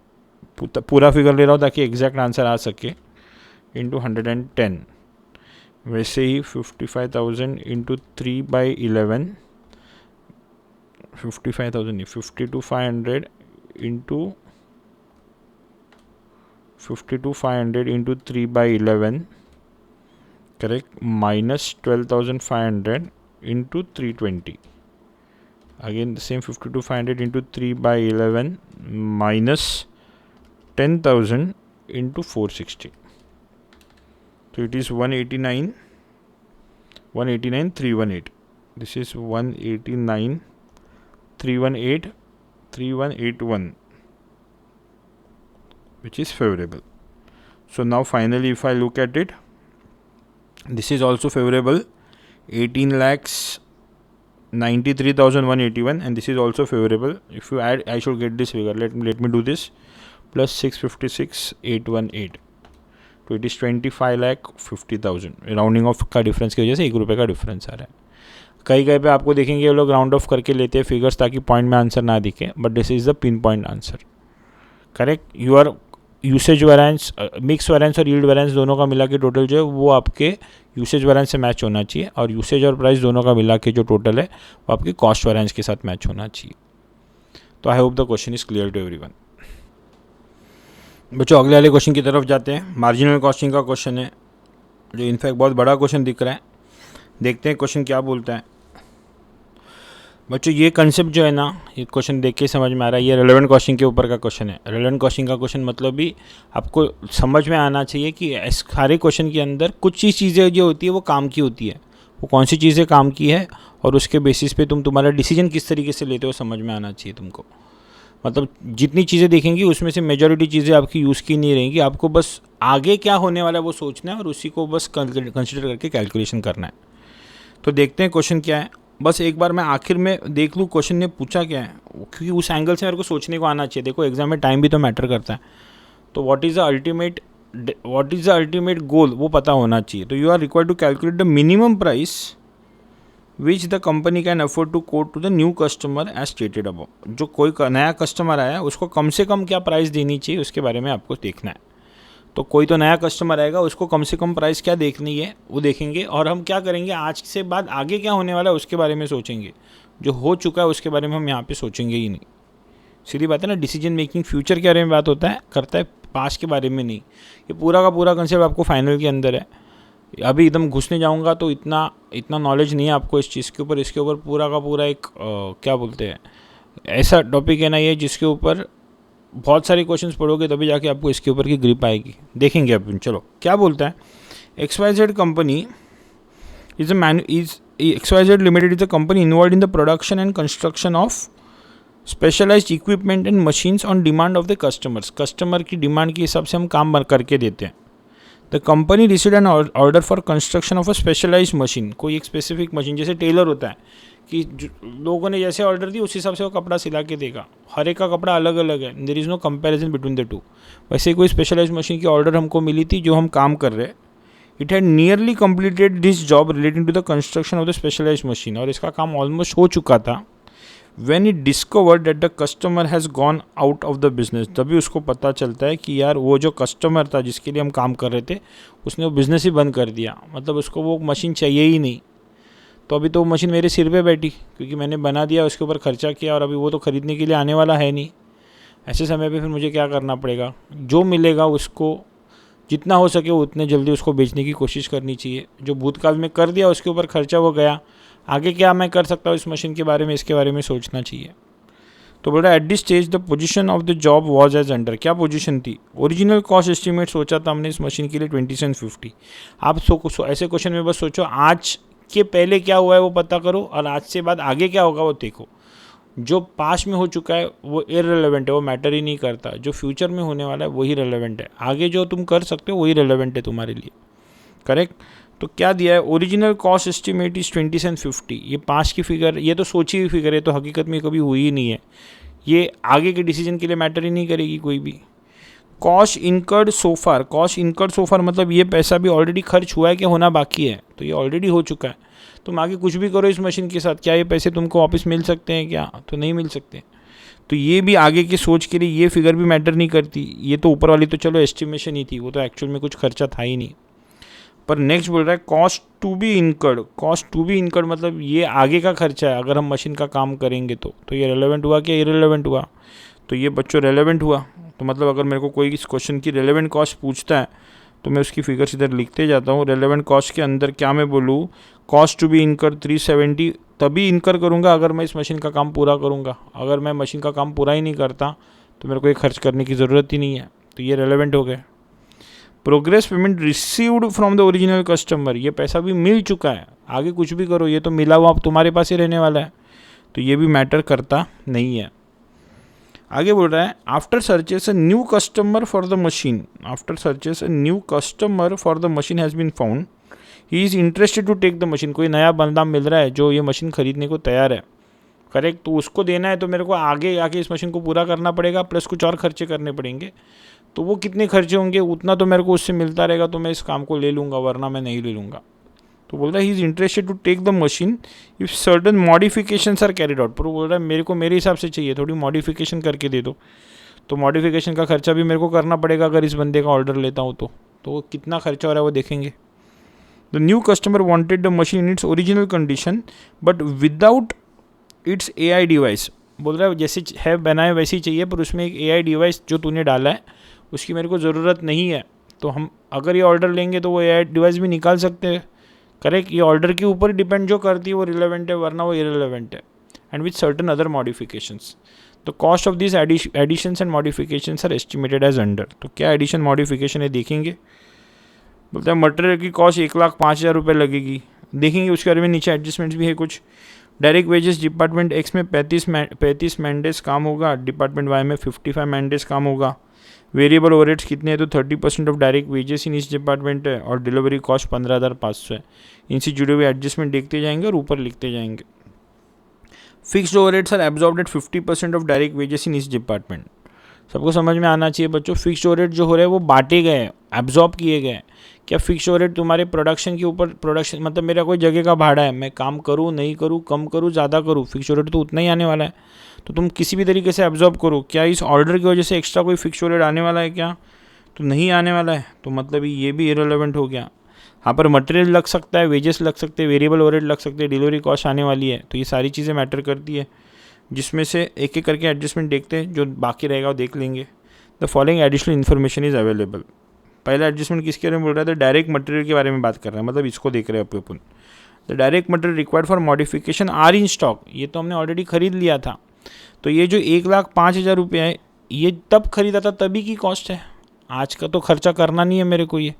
पूरा figure ले रहा हूँ ताकि exact answer आ सके. into 110. वैसे ही 55,000 into 3 by 11. 55,000 नहीं, 52,500 into 52,500 into 3 by 11, correct, minus 12,500 into 320. Again the same 52,500 into 3 by 11 minus 10,000 into 460. So it is 189,318. This is 189,318,3181, which is favorable. So now finally if I look at it, this is also favorable, 18,93,181, and this is also favorable. If you add, I should get this figure. Let me do this. Plus 656,818. तो it is 25,50,000. Rounding off का difference की वजह से ₹1 का difference आ रहा है. कई पे आपको देखेंगे ये लोग राउंड ऑफ करके लेते हैं फिगर्स ताकि पॉइंट में आंसर ना दिखे, but this is the pin point answer. Correct. Your usage variance, mix variance और यील्ड वेरिएंस दोनों का मिला के टोटल जो है वो आपके यूसेज वेरिएंस से मैच होना चाहिए, और यूसेज और प्राइस दोनों का मिला के जो टोटल है वो आपके कॉस्ट वेरिएंस के साथ मैच होना चाहिए. तो I hope the question is clear to everyone. बच्चों अगले वाले क्वेश्चन की तरफ जाते हैं. मार्जिनल कॉस्टिंग का क्वेश्चन है, जो इनफैक्ट बहुत बड़ा क्वेश्चन दिख रहा है. देखते हैं क्वेश्चन क्या बोलता है. बच्चों ये कंसेप्ट जो है ना, ये क्वेश्चन देख के समझ में आ रहा है, ये रेलेवेंट कॉस्टिंग के ऊपर का क्वेश्चन है. रेलेवेंट कॉस्टिंग का क्वेश्चन मतलब भी आपको समझ में आना चाहिए कि सारे क्वेश्चन के अंदर कुछ ही चीज़ें जो होती है वो काम की होती है. वो कौन सी चीज़ें काम की है और उसके बेसिस पे तुम्हारा डिसीजन किस तरीके से लेते हो समझ में आना चाहिए तुमको. मतलब जितनी चीज़ें देखेंगी उसमें से मेजॉरिटी चीज़ें आपकी यूज़ की नहीं रहेंगी. आपको बस आगे क्या होने वाला है वो सोचना है और उसी को बस कंसिडर करके कैलकुलेशन करना है. तो देखते हैं क्वेश्चन क्या है। बस एक बार मैं आखिर में देख लूँ क्वेश्चन ने पूछा क्या है, क्योंकि उस एंगल से मेरे को सोचने को आना चाहिए। देखो एग्जाम में टाइम भी तो मैटर करता है। तो what is the ultimate goal, वो पता होना चाहिए। तो you are required to calculate the minimum price which the company can afford to quote to the new customer as stated above. जो कोई नया कस्टमर आया उसको कम से कम क्या प्राइस देनी चाहिए उसके बारे में आपको देखना है। तो कोई तो नया कस्टमर आएगा, उसको कम से कम प्राइस क्या देखनी है वो देखेंगे, और हम क्या करेंगे आज से बाद आगे क्या होने वाला है उसके बारे में सोचेंगे। जो हो चुका है उसके बारे में हम यहाँ पे सोचेंगे ही नहीं। सीधी बात है ना, डिसीजन मेकिंग फ्यूचर के बारे में बात करता है, पास्ट के बारे में नहीं। ये पूरा का पूरा कंसेप्ट आपको फाइनल के अंदर है। अभी एकदम घुसने जाऊंगा तो इतना नॉलेज नहीं है आपको इस चीज़ के ऊपर। इसके ऊपर पूरा का पूरा एक क्या बोलते हैं, ऐसा टॉपिक है ना ये, जिसके ऊपर बहुत सारे क्वेश्चंस पढ़ोगे तभी जाके आपको इसके ऊपर की ग्रिप आएगी। देखेंगे अपन। चलो क्या बोलता है, XYZ company XYZ limited is a company involve in the production and construction of specialised equipment and machines on demand of the customers. Customer की डिमांड के हिसाब से हम काम करके देते हैं। The company received an order for construction of a specialised machine. कोई एक स्पेसिफिक मशीन, जैसे टेलर होता है कि लोगों ने जैसे ऑर्डर दी उस हिसाब से वो कपड़ा सिला के देगा। हर एक का कपड़ा अलग अलग है, there is no comparison between the two. वैसे कोई स्पेशलाइज्ड मशीन की ऑर्डर हमको मिली थी जो हम काम कर रहे हैं। It had nearly completed this job relating to the construction of the specialised machine, और इसका काम ऑलमोस्ट हो चुका था। When it discovered that the customer has gone out of the business, तभी उसको पता चलता है कि यार वो जो कस्टमर था जिसके लिए हम काम कर रहे थे उसने वो बिज़नेस ही बंद कर दिया, मतलब उसको वो मशीन चाहिए ही नहीं। तो अभी तो वो मशीन मेरे सिर पे बैठी, क्योंकि मैंने बना दिया, उसके ऊपर खर्चा किया, और अभी वो तो ख़रीदने के लिए आने वाला है नहीं। ऐसे समय पे फिर मुझे क्या करना पड़ेगा, जो मिलेगा उसको जितना हो सके उतने जल्दी उसको बेचने की कोशिश करनी चाहिए। जो भूतकाल में कर दिया उसके ऊपर खर्चा वो गया, आगे क्या मैं कर सकता हूँ इस मशीन के बारे में, इसके बारे में सोचना चाहिए। तो बोल रहा है at this stage the position of the job was as under. क्या पोजीशन थी, ओरिजिनल कॉस्ट एस्टीमेट सोचा था हमने इस मशीन के लिए 20 से 50। आप ऐसे क्वेश्चन में बस सोचो आज के पहले क्या हुआ है वो पता करो, और आज से बाद आगे क्या होगा वो देखो। जो पास्ट में हो चुका है वो इररिलेवेंट है, वो मैटर ही नहीं करता। जो फ्यूचर में होने वाला है वही रेलेवेंट है। आगे जो तुम कर सकते हो वही रेलेवेंट है तुम्हारे लिए। करेक्ट। तो क्या दिया है, ओरिजिनल कॉस्ट एस्टीमेट इज 20 से 50। ये पास्ट की फिगर, ये तो सोची हुई फिगर है, तो हकीकत में कभी हुई ही नहीं है। ये आगे के डिसीजन के लिए मैटर ही नहीं करेगी कोई भी। Cost incurred so far, cost incurred so far मतलब ये पैसा भी ऑलरेडी खर्च हुआ है कि होना बाकी है, तो ये ऑलरेडी हो चुका है। तुम आगे कुछ भी करो इस मशीन के साथ, क्या ये पैसे तुमको वापस मिल सकते हैं क्या, तो नहीं मिल सकते। तो ये भी आगे की सोच के लिए ये फिगर भी मैटर नहीं करती। ये तो ऊपर वाली तो चलो एस्टिमेशन ही थी, वो तो एक्चुअल में कुछ खर्चा था ही नहीं। पर नेक्स्ट बोल रहा है cost to be incurred. Cost to be incurred मतलब ये आगे का खर्चा है, अगर हम मशीन का काम करेंगे तो ये रेलेवेंट हुआ क्या इररिलेवेंट हुआ, तो ये बच्चों रेलेवेंट हुआ। तो मतलब अगर मेरे को कोई इस क्वेश्चन की रेलेवेंट कॉस्ट पूछता है तो मैं उसकी फिगर्स इधर लिखते जाता हूँ। रेलेवेंट कॉस्ट के अंदर क्या मैं बोलूँ, कॉस्ट टू बी इनकर 370 तभी इनकर करूँगा अगर मैं इस मशीन का काम पूरा करूँगा। अगर मैं मशीन का काम पूरा ही नहीं करता तो मेरे को ये खर्च करने की ज़रूरत ही नहीं है, तो ये रेलेवेंट हो गए। Progress payment received from the original customer, ये पैसा भी मिल चुका है, आगे कुछ भी करो ये तो मिला हुआ तुम्हारे पास ही रहने वाला है, तो ये भी मैटर करता नहीं है। आगे बोल रहा है after searches a new customer for the machine, after searches a new customer for the machine has been found, he is interested to take the machine. कोई नया बंदा मिल रहा है जो ये मशीन खरीदने को तैयार है, करेक्ट, तो उसको देना है, तो मेरे को आगे आके इस मशीन को पूरा करना पड़ेगा, प्लस कुछ और खर्चे करने पड़ेंगे। तो वो कितने खर्चे होंगे उतना तो मेरे को उससे मिलता रहेगा, तो मैं इस काम को ले लूँगा, वरना मैं नहीं ले लूँगा। तो बोल रहा है he is interested to take the machine if certain modifications are carried out. पर वो बोल रहा है मेरे को मेरे हिसाब से चाहिए, थोड़ी मॉडिफिकेशन करके दे दो। तो मॉडिफिकेशन का खर्चा भी मेरे को करना पड़ेगा अगर इस बंदे का ऑर्डर लेता हूँ तो कितना खर्चा हो रहा है वो देखेंगे। The new customer wanted the machine in its original condition but without its AI device. बोल रहा है जैसे है बनाए वैसे ही चाहिए, पर उसमें एक AI डिवाइस जो तूने डाला है उसकी मेरे को ज़रूरत नहीं है। तो हम अगर ये ऑर्डर लेंगे तो वो AI डिवाइस भी निकाल सकते हैं, करेक्ट। ये ऑर्डर के ऊपर डिपेंड जो करती है वो रिलेवेंट है, वरना वो इररिलेवेंट है। And with certain other modifications the cost of this additions and modifications are estimated as under. तो क्या एडिशन मॉडिफिकेशन है देखेंगे। बोलते हैं मटेरियल की कॉस्ट 1,05,000 रुपये लगेगी, देखेंगे उसके बारे में। नीचे एडजस्टमेंट्स भी है कुछ। डायरेक्ट वेजेस डिपार्टमेंट X में 35 मैन डेज काम होगा, डिपार्टमेंट Y में 55 मैन डेज काम होगा। वेरिएबल ओवरहेड्स कितने हैं, तो 30% ऑफ डायरेक्ट वेजेस इन इस डिपार्टमेंट है और डिलीवरी कॉस्ट 15,500 है। इनसे जुड़े हुए एडजस्टमेंट देखते जाएंगे और ऊपर लिखते जाएंगे। Fixed overheads are absorbed at 50% of direct wages in इस डिपार्टमेंट। सबको समझ में आना चाहिए बच्चों, फिक्स्ड ओवरहेड जो हो रहे हैं वो बांटे गए हैं, एब्जॉर्ब किए गए हैं। क्या फिक्स्ड ओवरहेड तुम्हारे प्रोडक्शन के ऊपर, प्रोडक्शन मतलब मेरा कोई जगह का भाड़ा है, मैं काम करूँ नहीं करूँ, कम करूँ ज़्यादा करूँ, फिक्स्ड ओवरहेड तो उतना ही आने वाला है। तो तुम किसी भी तरीके से एब्जॉर्ब करो। क्या इस ऑर्डर की वजह से एक्स्ट्रा कोई फिक्स्ड ओवरहेड आने वाला है क्या, तो नहीं आने वाला है। तो मतलब ये भी इररिलेवेंट हो गया। यहाँ पर मटेरियल लग सकता है, वेजेस लग सकते हैं, वेरिएबल ओवरहेड लग सकते हैं, डिलीवरी कॉस्ट आने वाली है। तो ये सारी चीज़ें मैटर करती है, जिसमें से एक एक करके एडजस्टमेंट देखते हैं, जो बाकी रहेगा वो देख लेंगे। The following additional information is available. पहला एडजस्टमेंट किसके बारे में बोल रहा था, डायरेक्ट मटेरियल के बारे में बात कर रहा है, मतलब इसको देख रहे हैं अपन। The direct material required for modification are in stock, ये तो हमने ऑलरेडी खरीद लिया था। तो ये जो 1,05,000 रुपये है, ये तब खरीदा था तभी की कॉस्ट है, आज का तो खर्चा करना नहीं है मेरे को। ये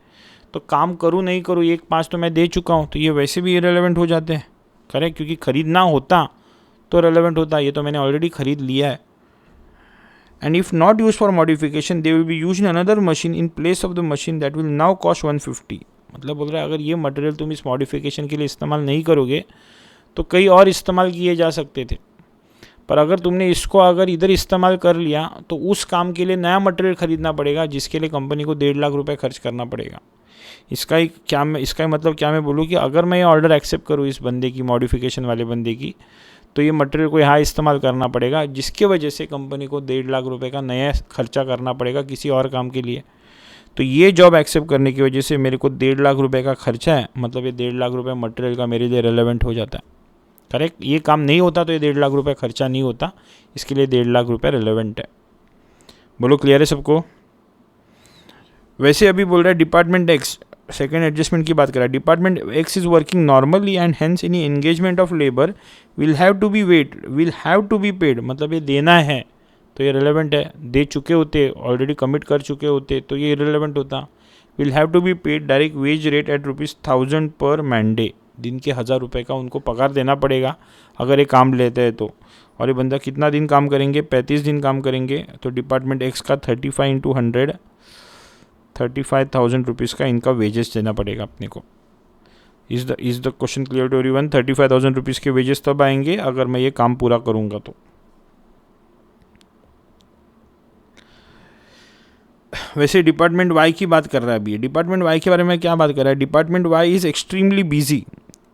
तो काम करूँ नहीं करूँ, 1,5 तो मैं दे चुका हूँ, तो ये वैसे भी इररिलेवेंट हो जाते हैं। करेक्ट, क्योंकि खरीदना होता तो रेलेवेंट होता, ये तो मैंने ऑलरेडी खरीद लिया है। And if not use for modification they will be use in another machine in place of the machine that will now cost 150। मतलब बोल रहा है अगर ये मटेरियल तुम इस मॉडिफिकेशन के लिए इस्तेमाल नहीं करोगे तो कई और इस्तेमाल किए जा सकते थे, पर अगर तुमने इसको अगर इधर इस्तेमाल कर लिया तो उस काम के लिए नया मटेरियल खरीदना पड़ेगा, जिसके लिए कंपनी को 1.5 लाख रुपए खर्च करना पड़ेगा। इसका मतलब क्या मैं बोलूँ कि अगर मैं ये ऑर्डर एक्सेप्ट करूँ इस बंदे की, मॉडिफिकेशन वाले बंदे की, तो ये मटेरियल को यहाँ इस्तेमाल करना पड़ेगा, जिसके वजह से कंपनी को 1.5 लाख रुपए का नया खर्चा करना पड़ेगा किसी और काम के लिए। तो ये जॉब एक्सेप्ट करने की वजह से मेरे को 1.5 लाख रुपए का खर्चा है, मतलब ये 1.5 लाख रुपए मटेरियल का मेरे लिए रेलेवेंट हो जाता है। करेक्ट, ये काम नहीं होता तो ये 1.5 लाख रुपए खर्चा नहीं होता, इसके लिए 1.5 लाख रुपए रेलेवेंट है। बोलो क्लियर है सबको। वैसे अभी बोल रहा है डिपार्टमेंट एक्स, सेकेंड एडजस्टमेंट की बात कर रहा है। Department X is working normally and hence any engagement of labour will have to be paid, मतलब ये देना है तो ये रेलेवेंट है। दे चुके होते, ऑलरेडी कमिट कर चुके होते तो ये इररिलेवेंट होता। Will have to be paid direct wage rate at ₹1000 per man day, दिन के 1000 रुपये का उनको पगार देना पड़ेगा अगर ये काम लेते हैं तो। और ये बंदा कितना दिन काम करेंगे, 35 दिन काम करेंगे। तो डिपार्टमेंट एक्स का 35 × 100 35,000 रुपीज़ का इनका वेजेस देना पड़ेगा अपने को। Is the question clear to everyone. 35,000 rupees के वेजेस तब आएंगे अगर मैं ये काम पूरा करूँगा तो। वैसे डिपार्टमेंट वाई की बात कर रहा है अभी। डिपार्टमेंट वाई के बारे में क्या बात कर रहा है, department Y is extremely busy,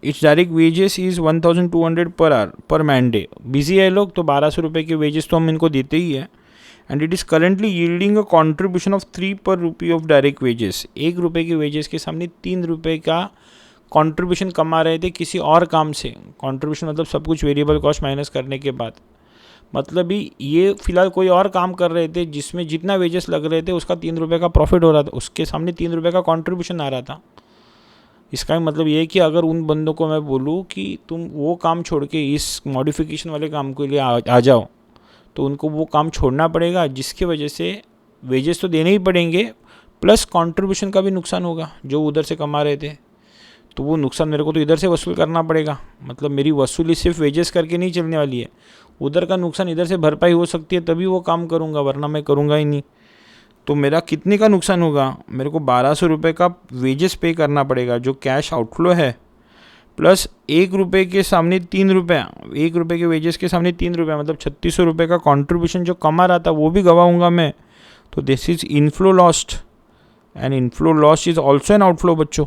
it's direct wages is 1200 per our पर मैन डे। बिजी है लोग तो 1200 रुपये के वेजेस तो हम इनको देते ही है। And it is currently yielding a contribution of 3 पर रुपी ऑफ डायरेक्ट वेजेस। 1 रुपये के वेजेस के सामने 3 रुपये का कॉन्ट्रीब्यूशन कमा रहे थे किसी और काम से। कॉन्ट्रीब्यूशन मतलब सब कुछ वेरिएबल कॉस्ट माइनस करने के बाद, मतलब भी ये फिलहाल कोई और काम कर रहे थे जिसमें जितना वेजेस लग रहे थे उसका 3 रुपये का प्रॉफिट हो रहा था, उसके सामने 3 रुपये का कॉन्ट्रीब्यूशन आ रहा था। इसका मतलब ये है कि अगर उन बंदों को मैं बोलूँ कि तुम वो काम छोड़ के इस मॉडिफिकेशन वाले काम के लिए आ जाओ, तो उनको वो काम छोड़ना पड़ेगा, जिसकी वजह से वेजेस तो देने ही पड़ेंगे, प्लस कंट्रीब्यूशन का भी नुकसान होगा जो उधर से कमा रहे थे। तो वो नुकसान मेरे को तो इधर से वसूल करना पड़ेगा। मतलब मेरी वसूली सिर्फ वेजेस करके नहीं चलने वाली है, उधर का नुकसान इधर से भरपाई हो सकती है, तभी वो काम करूँगा, वरना मैं करूँगा ही नहीं। तो मेरा कितने का नुकसान होगा, मेरे को 1200 रुपये का वेजेस पे करना पड़ेगा जो कैश आउटफ्लो है, प्लस 1 रुपये के सामने 3 रुपये, 1 रुपये के वेजेस के सामने 3 रुपये, मतलब 3600 रुपये का कंट्रीब्यूशन जो कमा रहा था वो भी गवाऊंगा मैं। तो this is inflow lost, and inflow loss is also an outflow बच्चों।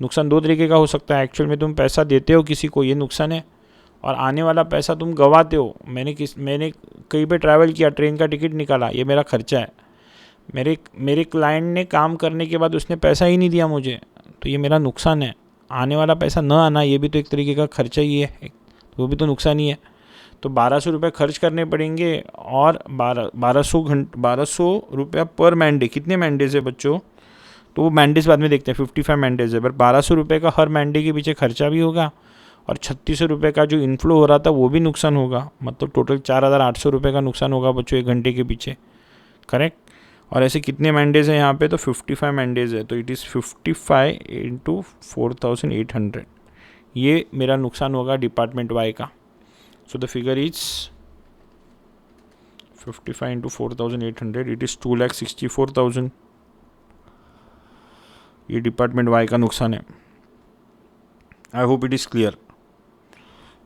नुकसान 2 तरीके का हो सकता है। एक्चुअल में तुम पैसा देते हो किसी को, ये नुकसान है, और आने वाला पैसा तुम गवाते हो। मैंने कहीं पे ट्रैवल किया, ट्रेन का टिकट निकाला, ये मेरा खर्चा है। मेरे क्लाइंट ने काम करने के बाद उसने पैसा ही नहीं दिया मुझे, तो ये मेरा नुकसान है। आने वाला पैसा न आना, ये भी तो एक तरीके का खर्चा ही है, वो भी तो नुकसान ही है। तो 1200 रुपये खर्च करने पड़ेंगे, और 1200 रुपया पर मैंडे। कितने मैंडेज है बच्चों, तो वो मैंडेज बाद में देखते हैं, 55 मैंडेज है, पर 1200 रुपये का हर मैंडे के पीछे खर्चा भी होगा, और 3600 रुपये का जो इनफ्लो हो रहा था वो भी नुकसान होगा। मतलब टोटल 4800 रुपये का नुकसान होगा बच्चों 1 घंटे के पीछे। करेक्ट। और ऐसे कितने मैंडेज हैं यहाँ पे, तो 55 मैंडेज है, तो इट इज़ 55 × 4800, ये मेरा नुकसान होगा डिपार्टमेंट वाई का। So the figure is 55 into 4,800 it is 2,64,000। ये डिपार्टमेंट वाई का नुकसान है। I hope it is clear.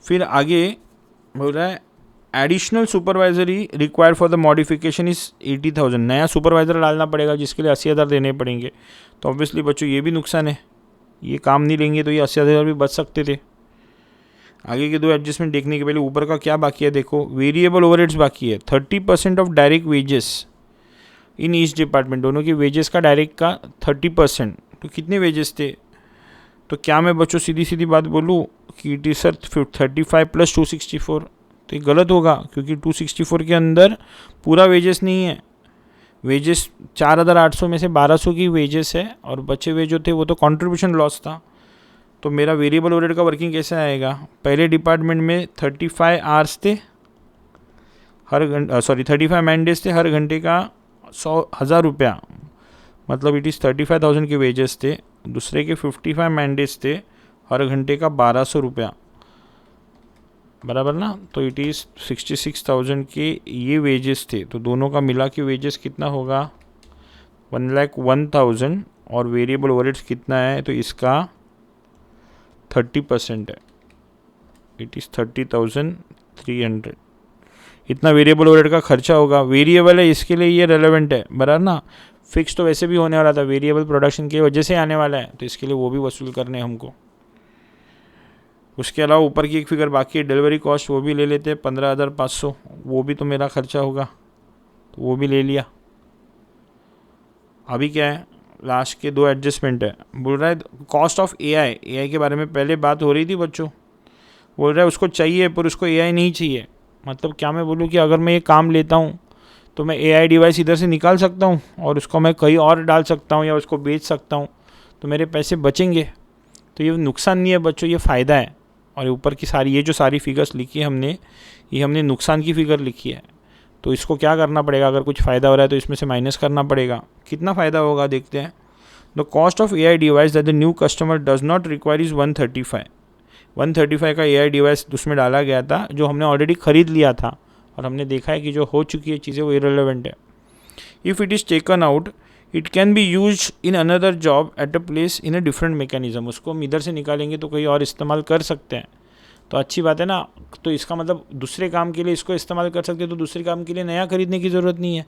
फिर आगे बोल रहा है additional supervisory required for the modification is 80,000। नया सुपरवाइज़र डालना पड़ेगा जिसके लिए 80,000 देने पड़ेंगे। तो ऑब्वियसली बच्चों ये भी नुकसान है, ये काम नहीं लेंगे तो ये 80,000 भी बच सकते थे। आगे के दो एडजस्टमेंट देखने के पहले ऊपर का क्या बाकी है देखो। वेरिएबल ओवरहेड्स बाकी है 30% of direct wages in each department. दोनों की वेजेस का डायरेक्ट का 30%। तो कितने वेजेस थे? तो क्या मैं बच्चों सीधी सीधी बात बोलूँ कि इट इज़ सर 35 प्लस 264। तो ये गलत होगा क्योंकि 264 के अंदर पूरा वेजेस नहीं है। वेजेस 4,800 में से 1,200 की वेजेस है और बचे हुए जो थे वो तो कंट्रीब्यूशन लॉस था। तो मेरा वेरिएबल ओवरहेड का वर्किंग कैसे आएगा? पहले डिपार्टमेंट में 35 आवर्स थे हर घंटे, 35 मैन डेज थे, हर घंटे का 1,000 रुपया, मतलब इट इज़ 35,000 के वेजेस थे। दूसरे के 55 मैन डेज थे, हर घंटे का 1,200 रुपया, बराबर ना। तो इट इज़ 66,000 के ये वेजेस थे। तो दोनों का मिला के वेजेस कितना होगा? 1,01,000 और वेरिएबल ओवरहेड्स कितना है? तो इसका 30% है, इट इज़ 30,300। इतना वेरिएबल ओवरहेड का खर्चा होगा। वेरिएबल है इसके लिए ये रेलेवेंट है, बराबर ना। फिक्स तो वैसे भी होने वाला था, वेरिएबल प्रोडक्शन की वजह से आने वाला है, तो इसके लिए वो भी वसूल करने हमको। उसके अलावा ऊपर की एक फिगर बाकी है डिलीवरी कॉस्ट, वो भी ले लेते हैं 15,500। वो भी तो मेरा खर्चा होगा, तो वो भी ले लिया। अभी क्या है? लास्ट के दो एडजस्टमेंट है। बोल रहा है कॉस्ट ऑफ एआई के बारे में पहले बात हो रही थी बच्चों। बोल रहा है उसको चाहिए पर उसको एआई नहीं चाहिए। मतलब क्या मैं बोलूँ कि अगर मैं ये काम लेता हूँ तो मैं एआई डिवाइस इधर से निकाल सकता हूँ और उसको मैं कहीं और डाल सकता हूँ या उसको बेच सकता हूँ, तो मेरे पैसे बचेंगे। तो ये नुकसान नहीं है बच्चों, ये फ़ायदा है। और ऊपर की सारी ये जो सारी फिगर्स लिखी है हमने, ये हमने नुकसान की फिगर लिखी है। तो इसको क्या करना पड़ेगा? अगर कुछ फ़ायदा हो रहा है तो इसमें से माइनस करना पड़ेगा। कितना फ़ायदा होगा देखते हैं। The cost of AI device that the new customer does not require is 135 का एआई डिवाइस उसमें डाला गया था जो हमने ऑलरेडी ख़रीद लिया था, और हमने देखा है कि जो हो चुकी है चीज़ें वो इरेलेवेंट है। If it is taken out it can be use in another job at a place in a different mechanism. उसको हम इधर से निकालेंगे तो कहीं और इस्तेमाल कर सकते हैं, तो अच्छी बात है ना। तो इसका मतलब दूसरे काम के लिए इसको इस्तेमाल कर सकते हैं, तो दूसरे काम के लिए नया खरीदने की ज़रूरत नहीं है,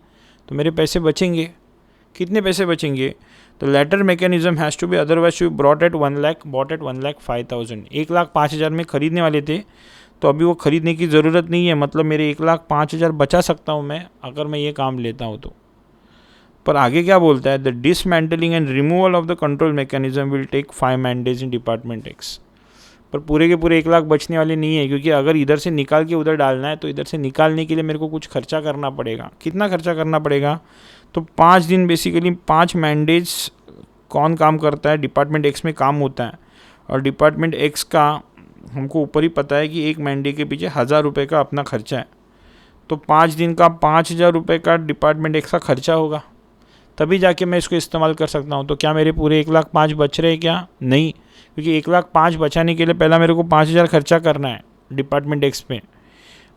तो मेरे पैसे बचेंगे। कितने पैसे बचेंगे? तो later mechanism has to be otherwise you bought at 1,05,000। 1,05,000 में ख़रीदने वाले थे, तो अभी वो ख़रीदने की ज़रूरत नहीं है। मतलब मेरे 1,05,000 बचा सकता हूँ मैं अगर मैं ये काम लेता हूँ तो। पर आगे क्या बोलता है? The dismantling and removal of the control mechanism will take 5 man days in department X. पर पूरे के पूरे 1,00,000 बचने वाले नहीं है, क्योंकि अगर इधर से निकाल के उधर डालना है तो इधर से निकालने के लिए मेरे को कुछ खर्चा करना पड़ेगा। कितना खर्चा करना पड़ेगा? तो 5 दिन बेसिकली 5 मैंडेज कौन काम करता है? डिपार्टमेंट एक्स में काम होता है, और डिपार्टमेंट एक्स का हमको ऊपर ही पता है कि एक मैंडे के पीछे 1,000 रुपये का अपना खर्चा है। तो 5 दिन का 5,000 रुपये का डिपार्टमेंट एक्स का खर्चा होगा, तभी जाके मैं इसको इस्तेमाल कर सकता हूँ। तो क्या मेरे पूरे 1,05,000 बच रहे हैं क्या? नहीं, क्योंकि 1,05,000 बचाने के लिए पहला मेरे को 5,000 खर्चा करना है डिपार्टमेंट एक्स पे।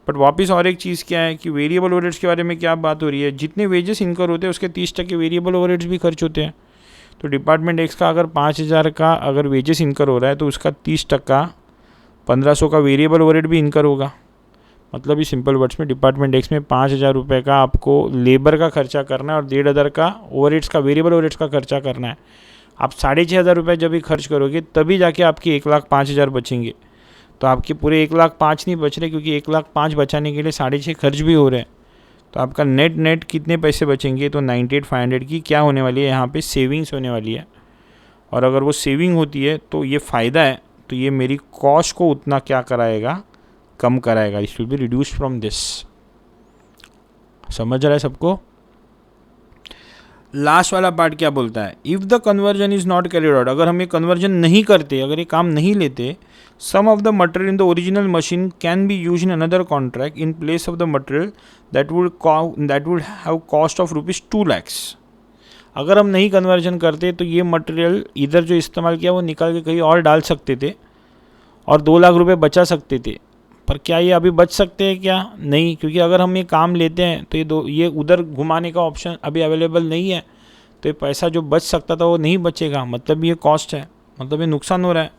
बट वापस और एक चीज़ क्या है कि वेरिएबल ओवरहेड्स के बारे में क्या बात हो रही है? जितने वेजेस इनकर होते हैं उसके 30% वेरिएबल ओवरहेड्स भी खर्च होते हैं। तो डिपार्टमेंट एक्स का अगर 5,000 का अगर वेजेस इनकर हो रहा है तो उसका 30% 1,500 का वेरिएबल ओवरहेड भी इनकर होगा। मतलब ये सिंपल वर्ड्स में डिपार्टमेंट एक्स में 5,000 रुपये का आपको लेबर का खर्चा करना है और 1,500 का ओवरहेड्स का वेरिएबल ओवरहेड्स का खर्चा करना है। आप 6,500 रुपये जब भी खर्च करोगे तभी जाके आपकी 1,05,000 बचेंगे। तो आपके पूरे 1,05,000 नहीं बच रहे, क्योंकि 1,05,000 बचाने के लिए 6,500 खर्च भी हो रहे हैं। तो आपका नेट कितने पैसे बचेंगे? तो 98,500 की क्या होने वाली है? यहाँ पे सेविंग्स होने वाली है। और अगर वो सेविंग होती है तो ये फ़ायदा है, तो ये मेरी कॉस्ट को उतना क्या कराएगा? कम कराएगा। It will be reduced from this. समझ रहा है सबको? लास्ट वाला पार्ट क्या बोलता है? If the conversion is not carried out, अगर हम ये कन्वर्जन नहीं करते, अगर ये काम नहीं लेते, some of the material in the original machine can be use in another contract in place of the material that would have cost of ₹2 lakh. अगर हम नहीं कन्वर्जन करते तो ये मटेरियल इधर जो इस्तेमाल किया वो निकाल के कहीं और डाल सकते थे और 2 लाख रुपए बचा सकते थे। पर क्या ये अभी बच सकते हैं क्या? नहीं, क्योंकि अगर हम ये काम लेते हैं तो ये उधर घुमाने का ऑप्शन अभी अवेलेबल नहीं है, तो ये पैसा जो बच सकता था वो नहीं बचेगा, मतलब ये कॉस्ट है, मतलब ये नुकसान हो रहा है।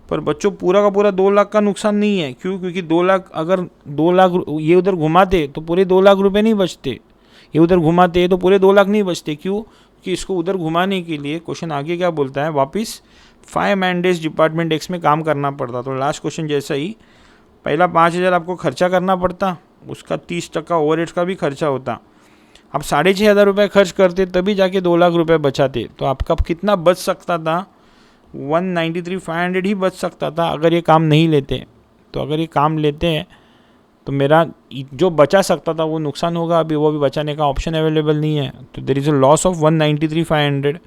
पर बच्चों पूरा का पूरा 2 लाख का नुकसान नहीं है। क्यों? क्योंकि 2 लाख, अगर 2 लाख ये उधर घुमाते तो पूरे 2 लाख रुपए नहीं बचते, ये उधर घुमाते तो पूरे 2 लाख नहीं बचते। क्यों? कि इसको उधर घुमाने के लिए क्वेश्चन आगे क्या बोलता है, वापस 5 मैन डेज डिपार्टमेंट एक्स में काम करना पड़ता। तो लास्ट क्वेश्चन जैसा ही, पहला 5,000 आपको खर्चा करना पड़ता, उसका 30% ओवरहेड्स का भी खर्चा होता। आप 6,500 रुपये खर्च करते तभी जाके 2 लाख रुपए बचाते, तो आपका कितना बच सकता था? 193,500 ही बच सकता था अगर ये काम नहीं लेते। तो अगर ये काम लेते हैं तो मेरा जो बचा सकता था वो नुकसान होगा, अभी वो भी बचाने का ऑप्शन अवेलेबल नहीं है। तो there is a loss of 193,500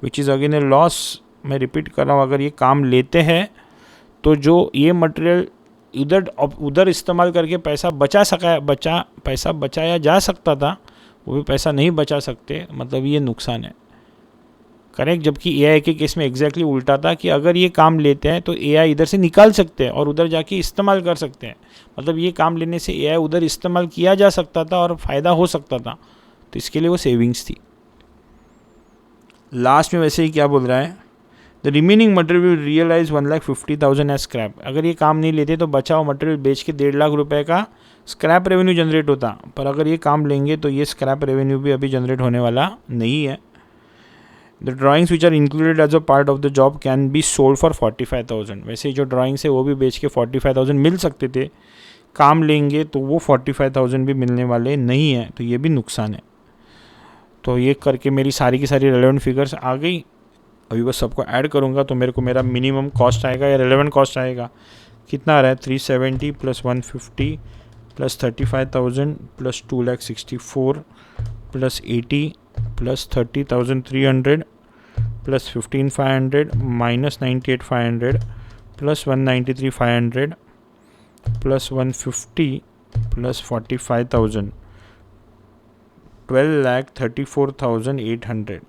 which is again a loss. मैं रिपीट कर रहा हूँ, अगर ये काम लेते हैं तो जो ये मटेरियल उधर इस्तेमाल करके पैसा पैसा बचाया जा सकता था, वो भी पैसा नहीं बचा सकते, मतलब ये नुकसान है। करेक्ट। जबकि एआई के केस में एग्जैक्टली उल्टा था कि अगर ये काम लेते हैं तो एआई इधर से निकाल सकते हैं और उधर जाके इस्तेमाल कर सकते हैं, मतलब ये काम लेने से एआई उधर इस्तेमाल किया जा सकता था और फ़ायदा हो सकता था, तो इसके लिए वो सेविंग्स थी। लास्ट में वैसे ही क्या बोल रहा है, the remaining material will realise 1,50,000 as scrap. अगर ये काम नहीं लेते तो बचा हुआ मटेरियल बेच के 1.5 लाख रुपए का स्क्रैप रेवेन्यू जनरेट होता, पर अगर ये काम लेंगे तो ये स्क्रैप रेवेन्यू भी अभी जनरेट होने वाला नहीं है। The drawings which are included as a part of the job can be sold for 45,000। वैसे जो ड्राइंग्स है वो भी बेच के 45,000 मिल सकते थे, काम लेंगे तो वो 45,000 भी मिलने वाले नहीं है, तो ये भी नुकसान है। तो ये करके मेरी सारी की सारी रेलेवेंट फिगर्स आ गई। अभी बस सबको ऐड करूँगा तो मेरे को मेरा मिनिमम कॉस्ट आएगा या रेलेवेंट कॉस्ट आएगा, कितना आ रहा है, 370 + 150 + 35,000 + 2,64,000 + 80 + 30,300 + 15,500 - 98,500 + 193,500 + 150 + 45,000, 12,34,800।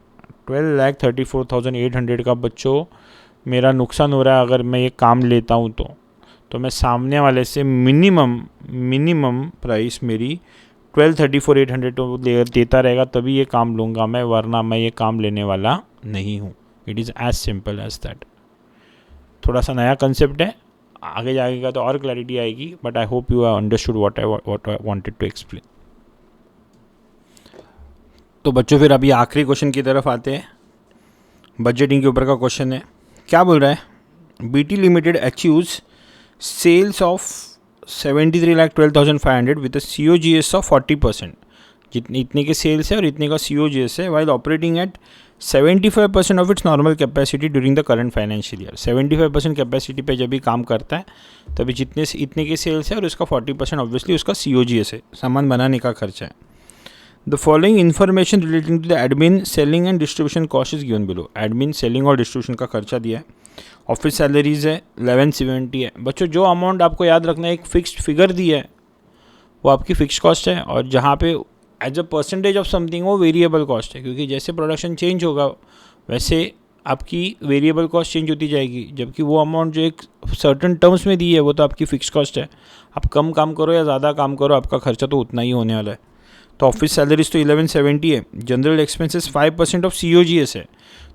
12,34,800 का बच्चों मेरा नुकसान हो रहा है अगर मैं ये काम लेता हूँ तो मैं सामने वाले से मिनिमम प्राइस मेरी 12,34,800 देता रहेगा, तभी ये काम लूँगा मैं, वरना मैं ये काम लेने वाला नहीं हूँ। It is as simple as that. थोड़ा सा नया कंसेप्ट है, आगे जाएगा तो और क्लैरिटी आएगी, but I hope you have understood what I wanted to explain. तो बच्चों फिर अभी आखिरी क्वेश्चन की तरफ आते हैं। बजटिंग के ऊपर का क्वेश्चन है। क्या बोल रहा है, BT limited achieves sales of 73,12,500 with COGS of 40%। इतने के सेल्स है और इतने का COGS है, while operating eight 75% of its normal capacity during the current financial year. 75% capacity पे जब भी काम करता है तभी इतने के सेल्स है और उसका 40% ऑब्वियसली उसका COGS है, सामान बनाने का खर्चा है। The following information relating to the admin, selling and distribution cost is given below. Admin, selling और डिस्ट्रीब्यूशन का खर्चा दिया है। ऑफिस सैलरीज है 1170 है। बच्चों जो अमाउंट आपको याद रखना है, एक फिक्स्ड फिगर दी है वो आपकी फिक्स्ड कॉस्ट है, और जहाँ पे as a percentage of something वो वेरिएबल कॉस्ट है, क्योंकि जैसे प्रोडक्शन चेंज होगा वैसे आपकी वेरिएबल कॉस्ट चेंज होती जाएगी, जबकि वो अमाउंट जो एक सर्टन टर्म्स में दी है वो तो आपकी फिक्स्ड कॉस्ट है। आप कम काम करो या ज़्यादा काम करो आपका खर्चा तो उतना ही होने वाला है। तो ऑफिस सैलरीज तो 1170 है। जनरल एक्सपेंसेस 5% ऑफ COGS है,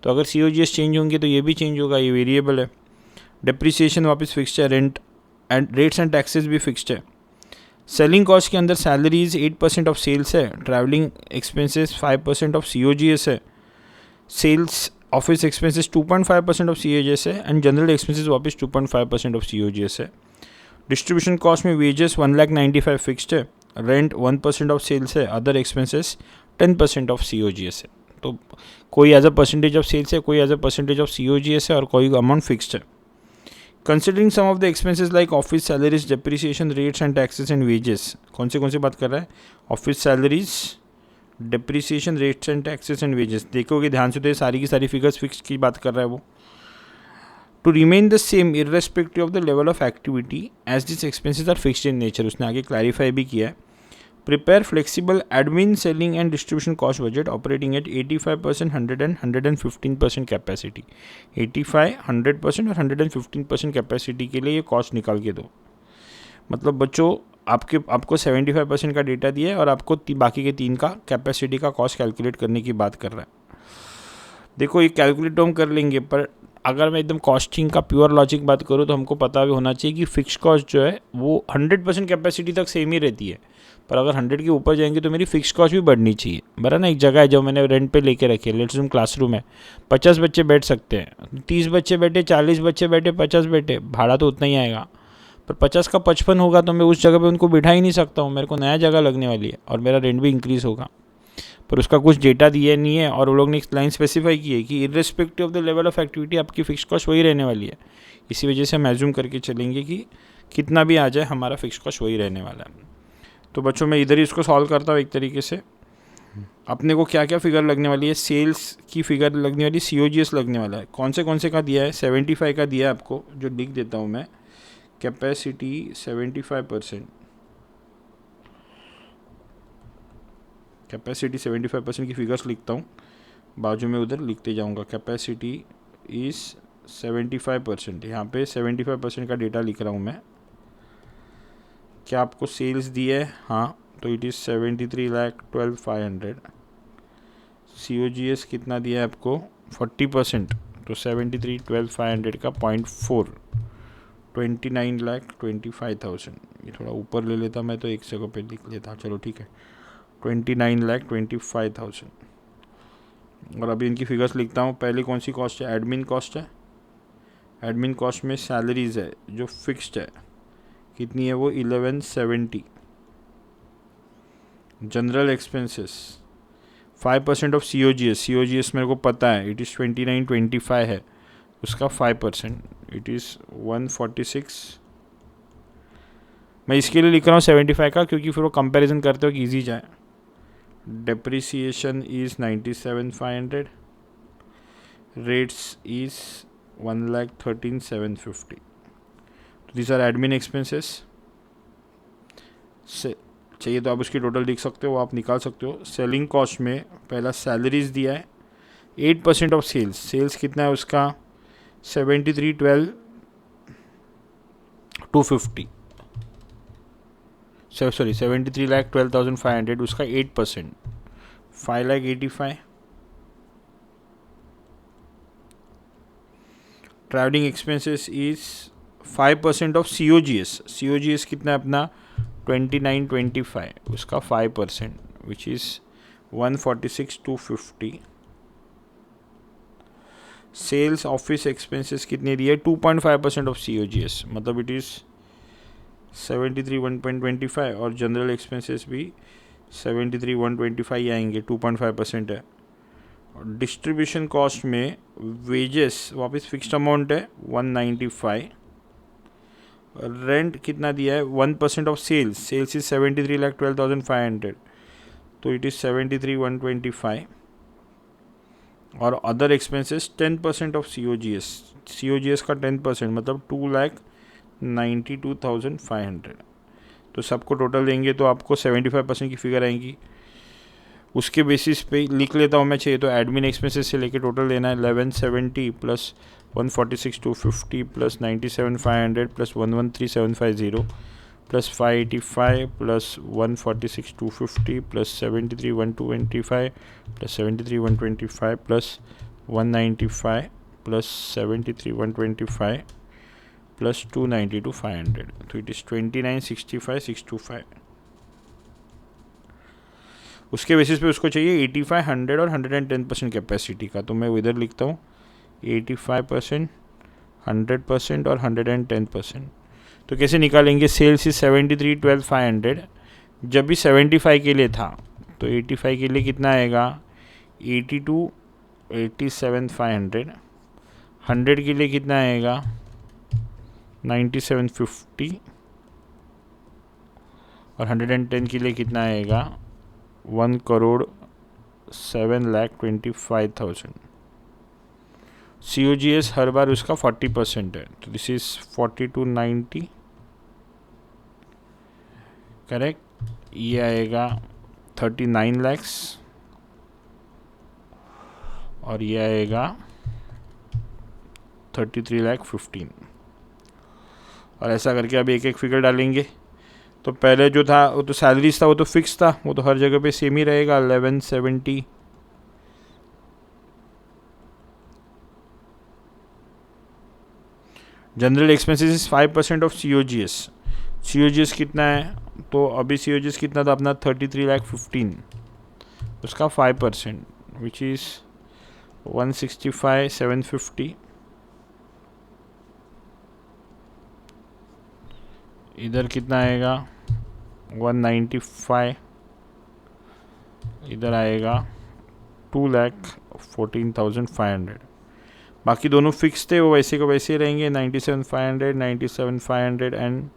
तो अगर COGS चेंज होंगे तो ये भी चेंज होगा, ये वेरिएबल है। डिप्रिसिएशन वापस फिक्स्ड है, rent and rates and taxes भी फिक्स्ड है। सेलिंग कॉस्ट के अंदर सैलरीज 8% ऑफ सेल्स है, ट्रैवलिंग एक्सपेंसेस 5% ऑफ COGS है, sales office expenses 2.5% of COGS है, एंड जनरल एक्सपेंसेस वापस 2.5% ऑफ COGS है। डिस्ट्रीब्यूशन कॉस्ट में वेजेस 1,95,000 फिक्स्ड है, रेंट 1% ऑफ सेल्स है, अदर एक्सपेंसेस 10% ऑफ COGS है। तो कोई as a percentage of sales है, कोई as a percentage of COGS है, और कोई अमाउंट फिक्स्ड है। Considering some of the expenses like office salaries, depreciation, rates and taxes and wages. कौन से बात कर रहा है, office salaries, depreciation, rates and taxes and wages. देखोगे ध्यान से तो ये सारी की सारी फिगर्स फिक्स की बात कर रहा है वो। To remain the same irrespective of the level of activity as this expenses are fixed in nature. उसने आगे क्लैरिफाई भी किया है। Prepare flexible admin, selling and distribution cost budget operating at 85%, 100 and 115% capacity. 85, 100% और 115% कैपेसिटी के लिए ये cost निकाल के दो। मतलब बच्चों आपको 75% का डेटा दिया है और आपको बाकी के 3 का कैपेसिटी का कॉस्ट कैलकुलेट करने की बात कर रहा है। देखो ये कैलकुलेट तो हम कर लेंगे, पर अगर मैं एकदम कॉस्टिंग का प्योर लॉजिक बात करूँ तो हमको पता भी होना चाहिए कि फिक्स कॉस्ट जो है वो 100% कैपेसिटी तक सेम ही रहती है, पर अगर 100 के ऊपर जाएंगे तो मेरी फिक्स कॉस्ट भी बढ़नी चाहिए। बराबर ना, एक जगह है जो मैंने रेंट पे लेके रखी है, लेट्स क्लासरूम है, 50 बच्चे बैठ सकते हैं, 30 बच्चे बैठे, 40 बच्चे बैठे, 50 बैठे, भाड़ा तो उतना ही आएगा। पर 50 का 55 होगा तो मैं उस जगह पे उनको बिठा ही नहीं सकता हूँ, मेरे को नया जगह लगने वाली है और मेरा रेंट भी इंक्रीज़ होगा। पर उसका कुछ डेटा दिया नहीं है और वो लोग ने एक लाइन स्पेसिफाई की है कि irrespective of the level of activity आपकी फिक्स कॉस्ट वही रहने वाली है। इसी वजह से हम एज्यूम करके चलेंगे कि कितना भी आ जाए हमारा फिक्स कॉस्ट वही रहने वाला है। तो बच्चों मैं इधर ही इसको सॉल्व करता हूँ एक तरीके से। अपने को क्या क्या फिगर लगने वाली है, सेल्स की फिगर लगने वाली, COGS लगने वाला है। कौन से का दिया है, 75 का दिया है आपको, जो लिख देता हूँ मैं, कैपेसिटी 75%, कैपेसिटी 75% की फिगर्स लिखता हूँ, बाजू में उधर लिखते जाऊँगा। कैपेसिटी इज़ 75%, यहाँ पे 75% का डेटा लिख रहा हूँ मैं। क्या आपको सेल्स दी है? हाँ, तो इट इज़ 73,12,500। COGS कितना दिया है आपको? 40%, तो 73,12,500 का 0.4, 29,25,000। ये थोड़ा ऊपर ले लेता मैं तो एक जगह पे लिख लेता, चलो ठीक है, 29,25,000। और अभी इनकी फिगर्स लिखता हूँ। पहले कौन सी कॉस्ट है? एडमिन कॉस्ट है। एडमिन कॉस्ट में सैलरीज है जो फिक्स्ड है, कितनी है वो? 1170। जनरल एक्सपेंसेस 5% ऑफ COGS मेरे को पता है, इट इज़ 2925 है, उसका 5%, इट इज़ 146। मैं इसके लिए लिख रहा हूँ 75 का, क्योंकि फिर वो कंपैरिजन करते हो कि ईजी जाए। Depreciation is 97,500. Rates is 1,13,750. These are admin expenses. से चाहिए तो आप उसकी टोटल लिख सकते हो, आप निकाल सकते हो। सेलिंग कॉस्ट में पहला सैलरीज दिया है, 8% ऑफ सेल्स। सेल्स कितना है उसका? 73,12,250, 73,12,500, उसका 8%, 5,85,000। Travelling expenses is 5% of COGS कितना है अपना? 2925, उसका 5%, which is 146,250। Sales office expenses कितने दिए? 2.5% ऑफ COGS, मतलब इट इज़ 73,125, और जनरल एक्सपेंसेस भी 73,125 आएंगे, 2.5% है। डिस्ट्रीब्यूशन कॉस्ट में वेजेस वापस फिक्स्ड अमाउंट है 195। रेंट कितना दिया है? 1% ऑफ सेल्स इज 73,12,500, तो इट इज़ 73,125। और अदर एक्सपेंसेस 10% ऑफ COGS का 10%, मतलब 2,92,500। तो सबको टोटल देंगे तो आपको 75% की फिगर आएंगी। उसके बेसिस पे लिख लेता हूँ मैं, चाहिए तो एडमिन एक्सपेंसेस से लेके टोटल देना है 1170 plus 146,250 plus 97,500 plus 113,750 plus 585 plus 146,250 plus 73,125 plus 73,125 plus 195 plus 73,125 plus 292,500, तो इट इज़ 29,65,625। उसके बेसिस पे उसको चाहिए 85, 100 और 110% कैपेसिटी का, तो मैं इधर लिखता हूँ 85%, 100% और 110%। तो कैसे निकालेंगे? सेल्स इज 73,12,500, जब भी 75 के लिए था, तो 85 के लिए कितना आएगा? 87,500। 100 के लिए कितना आएगा? 97,50। और 110 के लिए कितना आएगा? 1,07,25,000। COGS हर बार उसका 40% है, तो दिस इज 4290, करेक्ट। ये आएगा 39 lakhs और ये आएगा 33,15,000। और ऐसा करके अब एक एक फिगर डालेंगे। तो पहले जो था वो तो सैलरीज था, वो तो फिक्स था, वो तो हर जगह पे सेम ही रहेगा 1170। General expenses 5% of COGS। COGS कितना है, तो अभी COGS कितना था अपना 33,15,000, उसका 5% विच इज़ 165,750। इधर कितना आएगा 195, इधर आएगा 2,14,500। बाकी दोनों फिक्स थे, वो वैसे को वैसे रहेंगे 97,500, 97,500 एंड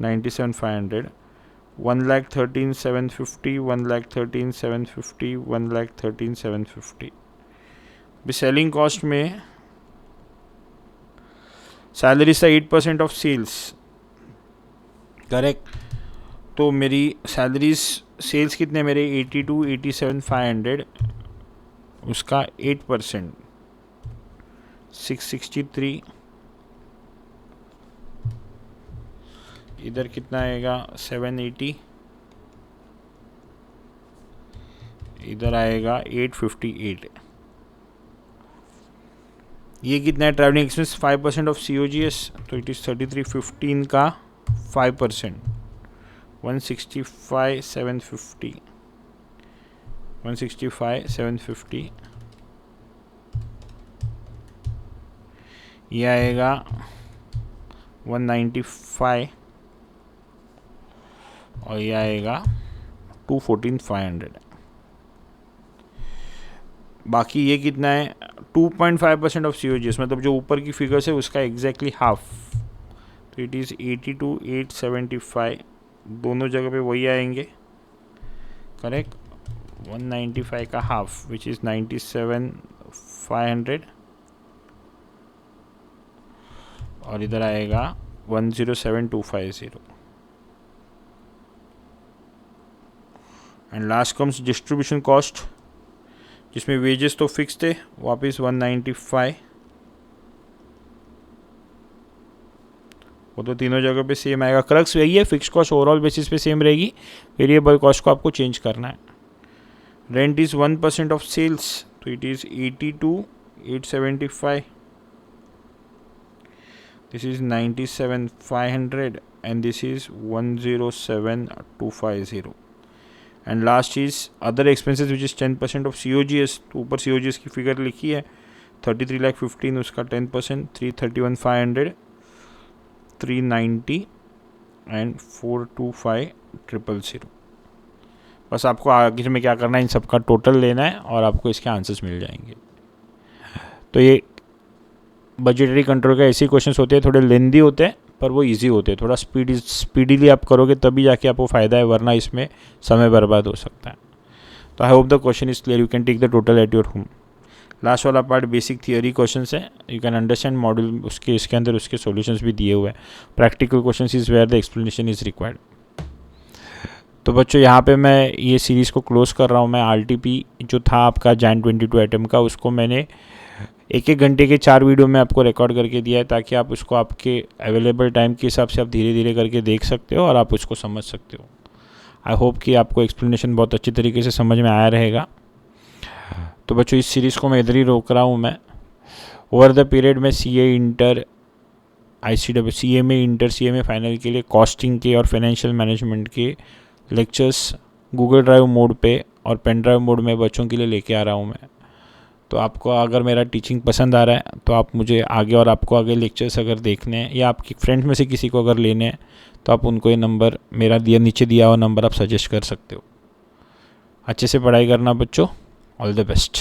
97,500। 1,13,750, 1,13,750, 1,13,750। भी सेलिंग कॉस्ट में सैलरी से 8% ऑफ सेल्स, करेक्ट। तो मेरी सैलरीज सेल्स कितने मेरे 82, 87,500, उसका 8% 663। इधर कितना आएगा 780, इधर आएगा 858। ये कितना है ट्रैवलिंग एक्सपेंस 5% ऑफ COGS, तो इट इज़ 3315 का 5%, 165,750, 165,750। ये आएगा 195 और ये आएगा 214,500। बाकी ये कितना है 2.5% ऑफ COGS, मतलब जो ऊपर की फिगर्स है उसका एग्जैक्टली हाफ, तो इट इज़ 82,875। दोनों जगह पे वही आएंगे, करेक्ट। 195 का हाफ विच इज़ 97,500 और इधर आएगा 107,250। And last comes distribution cost, जिसमें वेजेस तो फिक्स थे, वापस 195, वो तो तीनों जगह पे सेम आएगा। क्रक्स वही है, फिक्स कॉस्ट ओवरऑल बेसिस पे सेम रहेगी, वेरिएबल कॉस्ट को आपको चेंज करना है। रेंट इज़ 1% ऑफ सेल्स, तो it is 82,875, this is 97,500 and this is 107,250। And last is other expenses which is 10% of COGS, तो ऊपर COGS की फिगर लिखी है 33,15,000, उसका 10% 331,500, 390 एंड 425,000। बस आपको आगे में क्या करना है, इन सबका टोटल लेना है और आपको इसके आंसर्स मिल जाएंगे। तो ये बजटरी कंट्रोल का ऐसे क्वेश्चंस होते हैं, थोड़े लेंदी होते हैं पर वो इजी होते हैं। थोड़ा स्पीडीली आप करोगे तभी जाके आपको फ़ायदा है, वरना इसमें समय बर्बाद हो सकता है। तो I hope the question is clear, you can take the total at your home. Last वाला पार्ट बेसिक थियोरी क्वेश्चंस है, यू कैन अंडरस्टैंड मॉड्यूल, उसके इसके अंदर उसके सॉल्यूशंस भी दिए हुए हैं। Practical questions is where the explanation is required. तो बच्चों यहाँ पे मैं ये सीरीज़ को क्लोज कर रहा हूँ। मैं RTP जो था आपका Jan 22 एटम का, उसको मैंने 1-1 घंटे के 4 वीडियो में आपको रिकॉर्ड करके दिया है, ताकि आप उसको आपके अवेलेबल टाइम के हिसाब से आप धीरे धीरे करके देख सकते हो और आप उसको समझ सकते हो। आई होप कि आपको एक्सप्लेनेशन बहुत अच्छी तरीके से समझ में आया रहेगा। तो बच्चों इस सीरीज़ को मैं इधर ही रोक रहा हूँ। मैं ओवर द पीरियड में CA inter ICW CMA inter CMA final के लिए कॉस्टिंग के और फाइनेंशियल मैनेजमेंट के लेक्चर्स गूगल ड्राइव मोड पे और पेन ड्राइव मोड में बच्चों के लिए लेके आ रहा हूँ मैं। तो आपको अगर मेरा टीचिंग पसंद आ रहा है तो आप मुझे आगे, और आपको आगे लेक्चर्स अगर देखने हैं या आपकी फ्रेंड्स में से किसी को अगर लेने हैं तो आप उनको ये नंबर, मेरा नीचे दिया हुआ नंबर आप सजेस्ट कर सकते हो। अच्छे से पढ़ाई करना बच्चों, ऑल द बेस्ट।